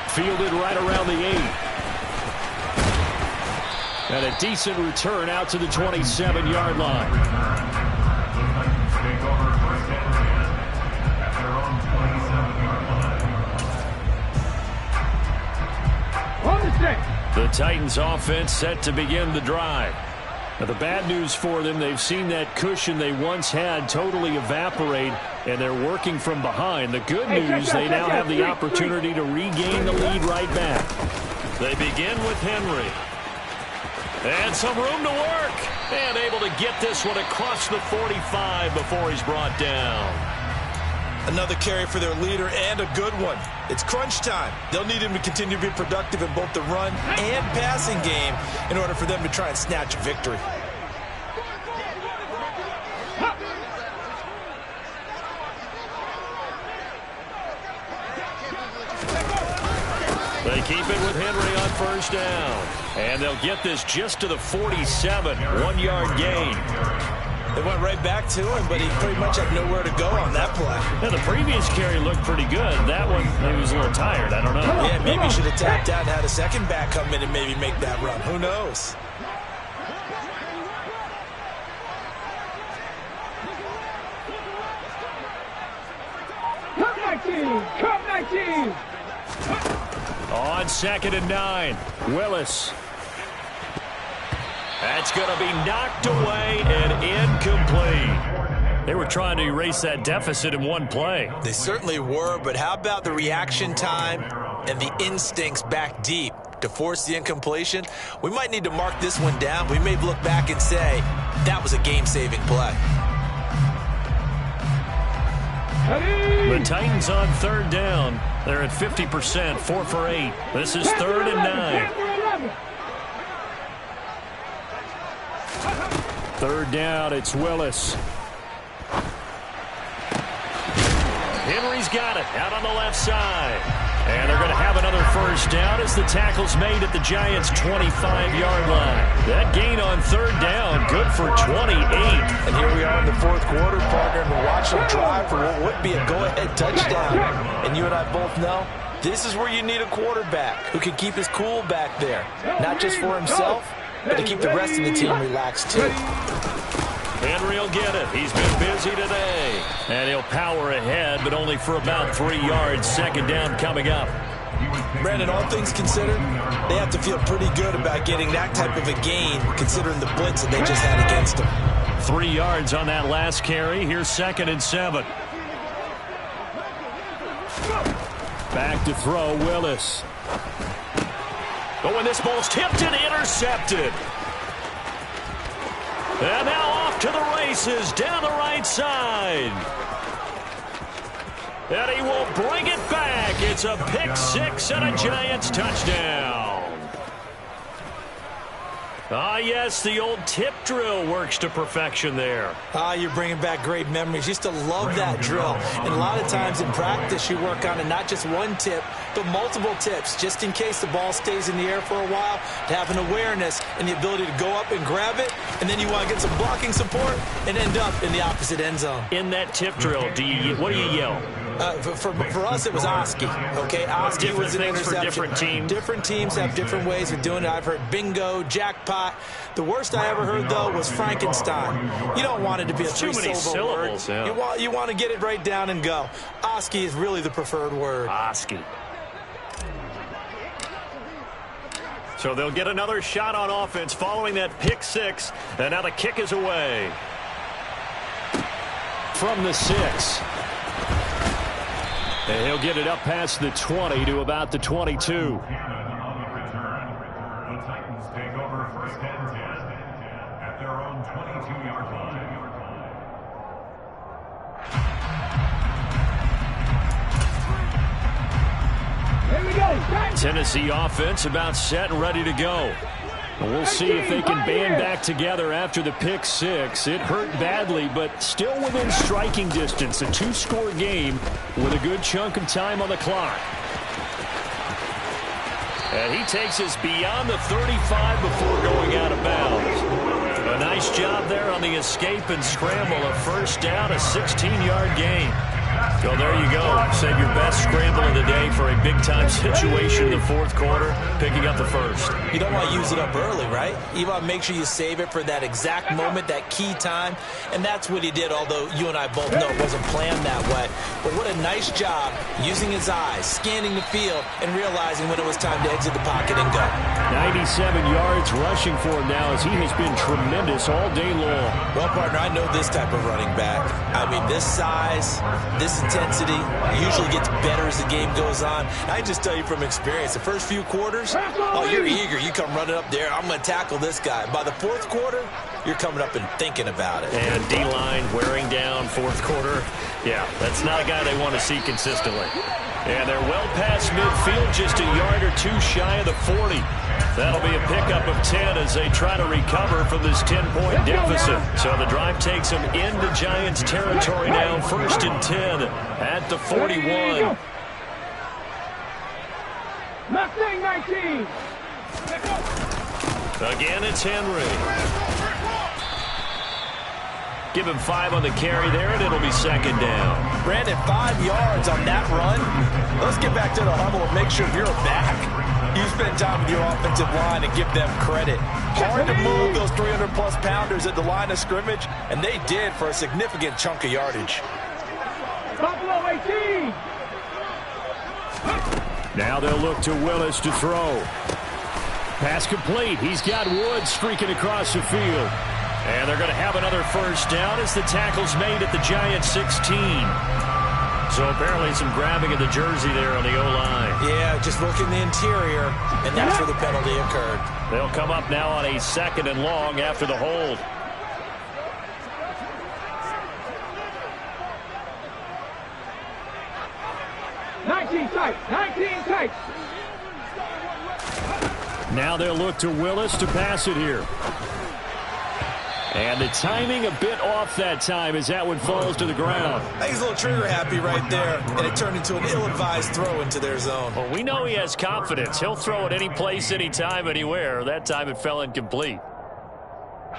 Fielded right around the 8. And a decent return out to the 27-yard line. The Titans take over first and 10 at their own 27-yard line. On the 6. The Titans offense set to begin the drive. Now, the bad news for them, they've seen that cushion they once had totally evaporate, and they're working from behind. The good news, they now have the opportunity to regain the lead right back. They begin with Henry. And some room to work. And able to get this one across the 45 before he's brought down. Another carry for their leader and a good one. It's crunch time. They'll need him to continue to be productive in both the run and passing game in order for them to try and snatch a victory. They keep it with Henry on first down. And they'll get this just to the 47, 1-yard gain. They went right back to him, but he pretty much had nowhere to go on that play. Now, the previous carry looked pretty good. That one, he was a little tired. I don't know. Yeah, maybe he should have tapped out and had a second back come in and maybe make that run. Who knows? Come 19! On 2nd and 9, Willis. That's going to be knocked away and incomplete. They were trying to erase that deficit in one play. They certainly were, but how about the reaction time and the instincts back deep to force the incompletion? We might need to mark this one down. We may look back and say that was a game-saving play. The Titans on 3rd down. They're at 50%, 4 for 8. This is 3rd and 9. 3rd down, it's Willis. Henry's got it out on the left side. And they're going to have another first down as the tackle's made at the Giants' 25-yard line. That gain on 3rd down, good for 28. And here we are in the 4th quarter, partner, and we're watching them drive for what would be a go-ahead touchdown. And you and I both know this is where you need a quarterback who can keep his cool back there. Not just for himself, but to keep the rest of the team relaxed too. Henry will get it. He's been busy today. And he'll power ahead, but only for about 3 yards. 2nd down coming up. Brandon, all things considered, they have to feel pretty good about getting that type of a gain, considering the blitz that they just had against them. 3 yards on that last carry. Here's 2nd and 7. Back to throw, Willis. Oh, and this ball's tipped and intercepted. And now off to the races down the right side. And he will bring it back. It's a pick 6 and a Giants touchdown. Ah, yes, the old tip drill works to perfection there. Ah, you're bringing back great memories. Used to love that drill. And a lot of times in practice, you work on it, not just one tip, but multiple tips, just in case the ball stays in the air for a while, to have an awareness and the ability to go up and grab it, and then you want to get some blocking support and end up in the opposite end zone. In that tip drill, what do you yell? For us, it was Oski. Okay, Oski was an interception. For different teams. Different teams have different ways of doing it. I've heard bingo, jackpot. The worst I ever heard, though, was Frankenstein. You don't want it to be a three-syllable word. Yeah. You want to get it right down and go. Oski is really the preferred word. Oski. So they'll get another shot on offense following that pick 6. And now the kick is away. From the 6. And he'll get it up past the 20 to about the 22. Tennessee offense about set and ready to go. And we'll see if they can band back together after the pick 6. It hurt badly, but still within striking distance. A 2-score game with a good chunk of time on the clock. And he takes us beyond the 35 before going out of bounds. A nice job there on the escape and scramble. A first down, a 16-yard gain. Well, there you go. Save your best scramble of the day for a big-time situation in the fourth quarter, picking up the first. You don't want to use it up early, right? You want to make sure you save it for that exact moment, that key time, and that's what he did, although you and I both know it wasn't planned that way. But what a nice job using his eyes, scanning the field, and realizing when it was time to exit the pocket and go. 97 yards rushing for him now as he has been tremendous all day long. Well, partner, I know this type of running back. I mean, this size, this intensity usually gets better as the game goes on. I just tell you from experience, the first few quarters, oh, you're eager. You come running up there, I'm going to tackle this guy. By the fourth quarter, you're coming up and thinking about it. And D-line wearing down fourth quarter. Yeah, that's not a guy they want to see consistently. And they're well past midfield, just a yard or two shy of the 40. That'll be a pickup of 10 as they try to recover from this 10-point deficit. So the drive takes them into Giants territory now, 1st and 10 at the 41. Mustang 19. Again, it's Henry. Give him 5 on the carry there, and it'll be 2nd down. Brandon, 5 yards on that run. Let's get back to the huddle and make sure you're back. You spend time with your offensive line and give them credit. Hard to move those 300-plus pounders at the line of scrimmage, and they did for a significant chunk of yardage. Buffalo 18. Now they'll look to Willis to throw. Pass complete. He's got Woods streaking across the field. And they're going to have another first down as the tackle's made at the Giants 16. So apparently some grabbing of the jersey there on the O-line. Yeah, just looking the interior, and that's where the penalty occurred. They'll come up now on a 2nd and long after the hold. Tight. Now they'll look to Willis to pass it here. And the timing a bit off that time as that one falls to the ground. I think he's a little trigger happy right there, and it turned into an ill-advised throw into their zone. Well, we know he has confidence. He'll throw it any place, anytime, anywhere. That time it fell incomplete.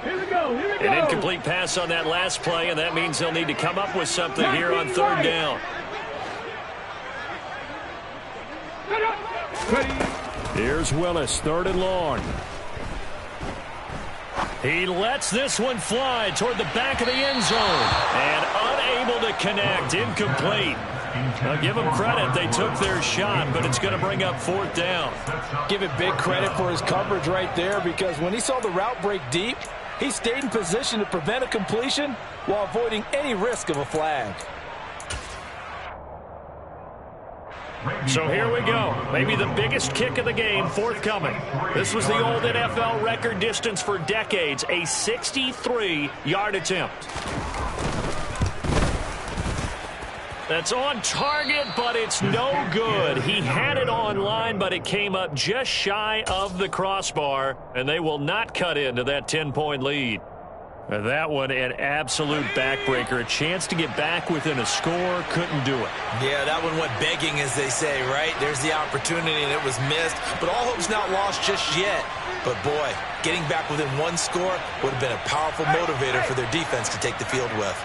Here we go. An incomplete pass on that last play, and that means they'll need to come up with something here on 3rd down. Here's Willis, 3rd and long. He lets this one fly toward the back of the end zone. And unable to connect. Incomplete. I'll give them credit. They took their shot, but it's going to bring up 4th down. Give it big credit for his coverage right there, because when he saw the route break deep, he stayed in position to prevent a completion while avoiding any risk of a flag. So here we go. Maybe the biggest kick of the game forthcoming. This was the old NFL record distance for decades, a 63-yard attempt. That's on target, but it's no good. He had it on line, but it came up just shy of the crossbar, and they will not cut into that 10-point lead. That one an absolute backbreaker. A chance to get back within a score, couldn't do it. Yeah, that one went begging, as they say, right? There's the opportunity, and it was missed. But all hope's not lost just yet. But, boy, getting back within 1 score would have been a powerful motivator for their defense to take the field with.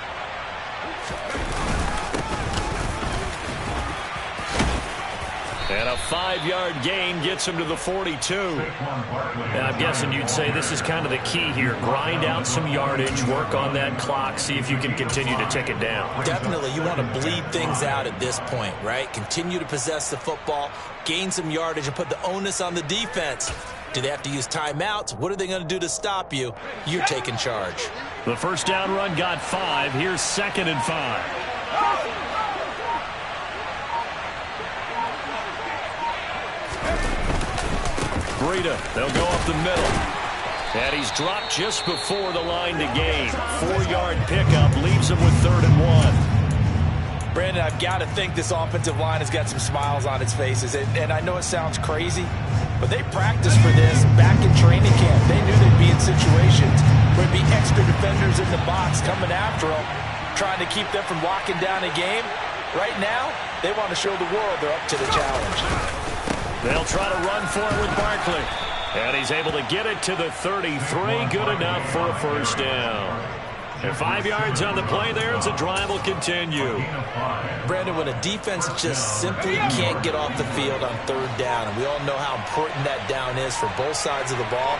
And a 5-yard gain gets him to the 42. And I'm guessing you'd say this is kind of the key here. Grind out some yardage, work on that clock, see if you can continue to tick it down. Definitely. You want to bleed things out at this point, right? Continue to possess the football, gain some yardage, and put the onus on the defense. Do they have to use timeouts? What are they going to do to stop you? You're taking charge. The first down run got 5. Here's 2nd and 5. Breida, they'll go up the middle. And he's dropped just before the line to gain. 4-yard pickup leaves him with 3rd and 1. Brandon, I've got to think this offensive line has got some smiles on its faces. And I know it sounds crazy, but they practiced for this back in training camp. They knew they'd be in situations where there'd be extra defenders in the box coming after them, trying to keep them from locking down a game. Right now, they want to show the world they're up to the challenge. They'll try to run for it with Barkley. And he's able to get it to the 33. Good enough for a first down. And 5 yards on the play there as the drive will continue. Brandon, when a defense just simply can't get off the field on third down, and we all know how important that down is for both sides of the ball,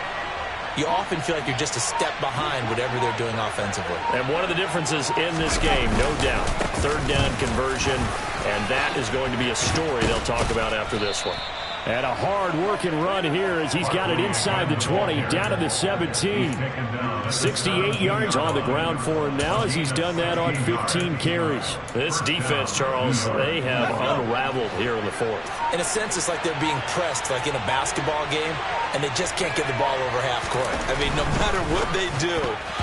you often feel like you're just a step behind whatever they're doing offensively. And one of the differences in this game, no doubt, third down conversion, and that is going to be a story they'll talk about after this one. And a hard-working run here as he's got it inside the 20, down to the 17. 68 yards on the ground for him now as he's done that on 15 carries. This defense, Charles, they have unraveled here in the fourth. In a sense, it's like they're being pressed, like in a basketball game, and they just can't get the ball over half court. I mean, no matter what they do,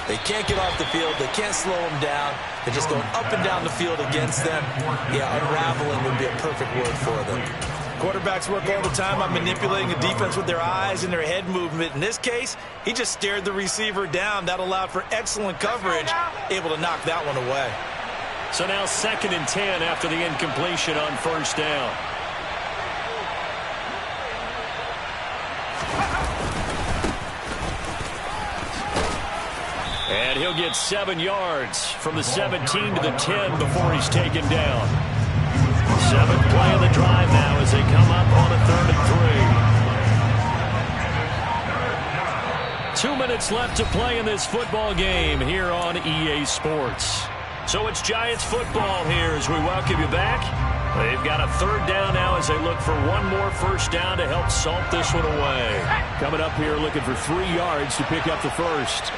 they can't get off the field. They can't slow them down. They're just going up and down the field against them. Yeah, unraveling would be a perfect word for them. Quarterbacks work all the time on manipulating the defense with their eyes and their head movement. In this case, he just stared the receiver down. That allowed for excellent coverage, able to knock that one away. So now 2nd and 10 after the incompletion on first down. And he'll get 7 yards from the 17 to the 10 before he's taken down. 7th play of the drive now as they come up on a 3rd and 3. 2 minutes left to play in this football game here on EA Sports. So it's Giants football here as we welcome you back. They've got a 3rd down now as they look for one more first down to help salt this one away. Coming up here looking for 3 yards to pick up the first.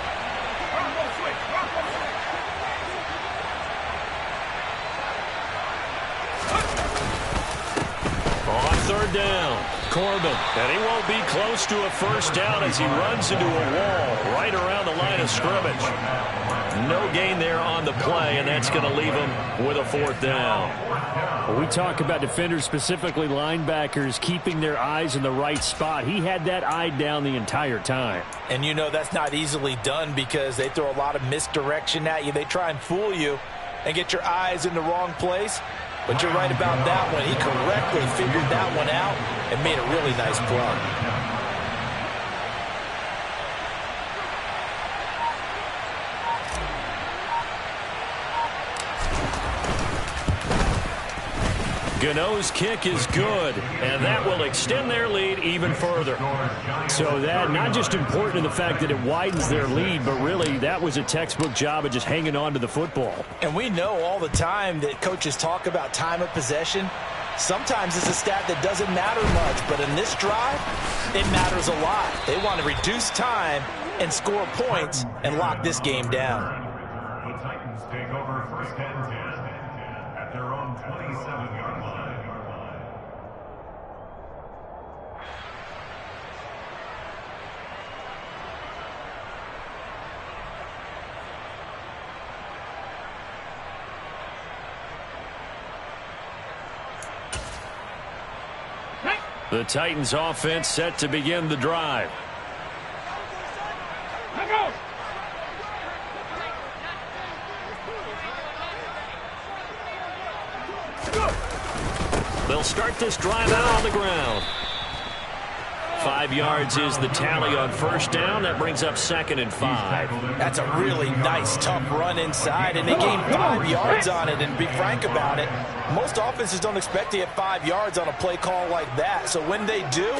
Down, Corbin, and he won't be close to a first down as he runs into a wall right around the line of scrimmage. No gain there on the play, and that's going to leave him with a 4th down. Well, we talk about defenders, specifically linebackers, keeping their eyes in the right spot. He had that eye down the entire time. And you know that's not easily done because they throw a lot of misdirection at you. They try and fool you and get your eyes in the wrong place. But you're right about that one. He correctly figured that one out and made a really nice play. Gano's kick is good, and that will extend their lead even further. So that not just important in the fact that it widens their lead, but really that was a textbook job of just hanging on to the football. And we know all the time that coaches talk about time of possession. Sometimes it's a stat that doesn't matter much, but in this drive, it matters a lot. They want to reduce time and score points and lock this game down. The Titans take over 1st and 10 at their own 27-yard line. The Titans offense set to begin the drive. They'll start this drive out on the ground. 5 yards is the tally on first down. That brings up 2nd and 5. That's a really nice, tough run inside, and they gained 5 yards on it. And to be frank about it, most offenses don't expect to get 5 yards on a play call like that. So when they do,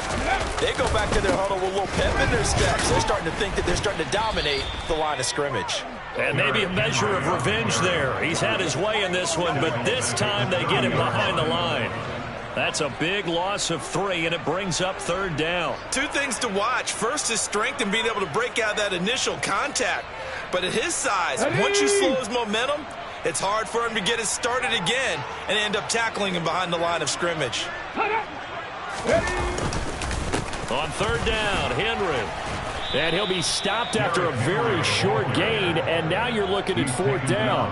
they go back to their huddle with a little pep in their steps. They're starting to think that they're starting to dominate the line of scrimmage. And maybe a measure of revenge there. He's had his way in this one, but this time they get him behind the line. That's a big loss of 3, and it brings up 3rd down. 2 things to watch. First, his strength and being able to break out that initial contact. But at his size, once you slow his momentum, it's hard for him to get it started again and end up tackling him behind the line of scrimmage. On 3rd down, Henry. And he'll be stopped after a very short gain, and now you're looking at 4th down.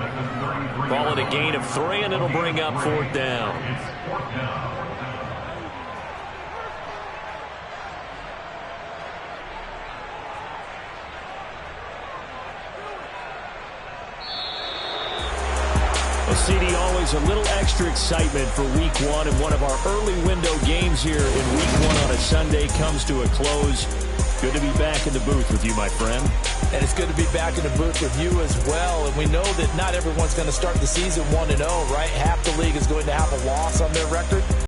Call it a gain of 3, and it'll bring up 4th down. Well, CD, always a little extra excitement for Week 1, and one of our early window games here in Week 1 on a Sunday comes to a close. Good to be back in the booth with you, my friend. And it's good to be back in the booth with you as well. And we know that not everyone's going to start the season 1-0, right? Half the league is going to have a loss on their record.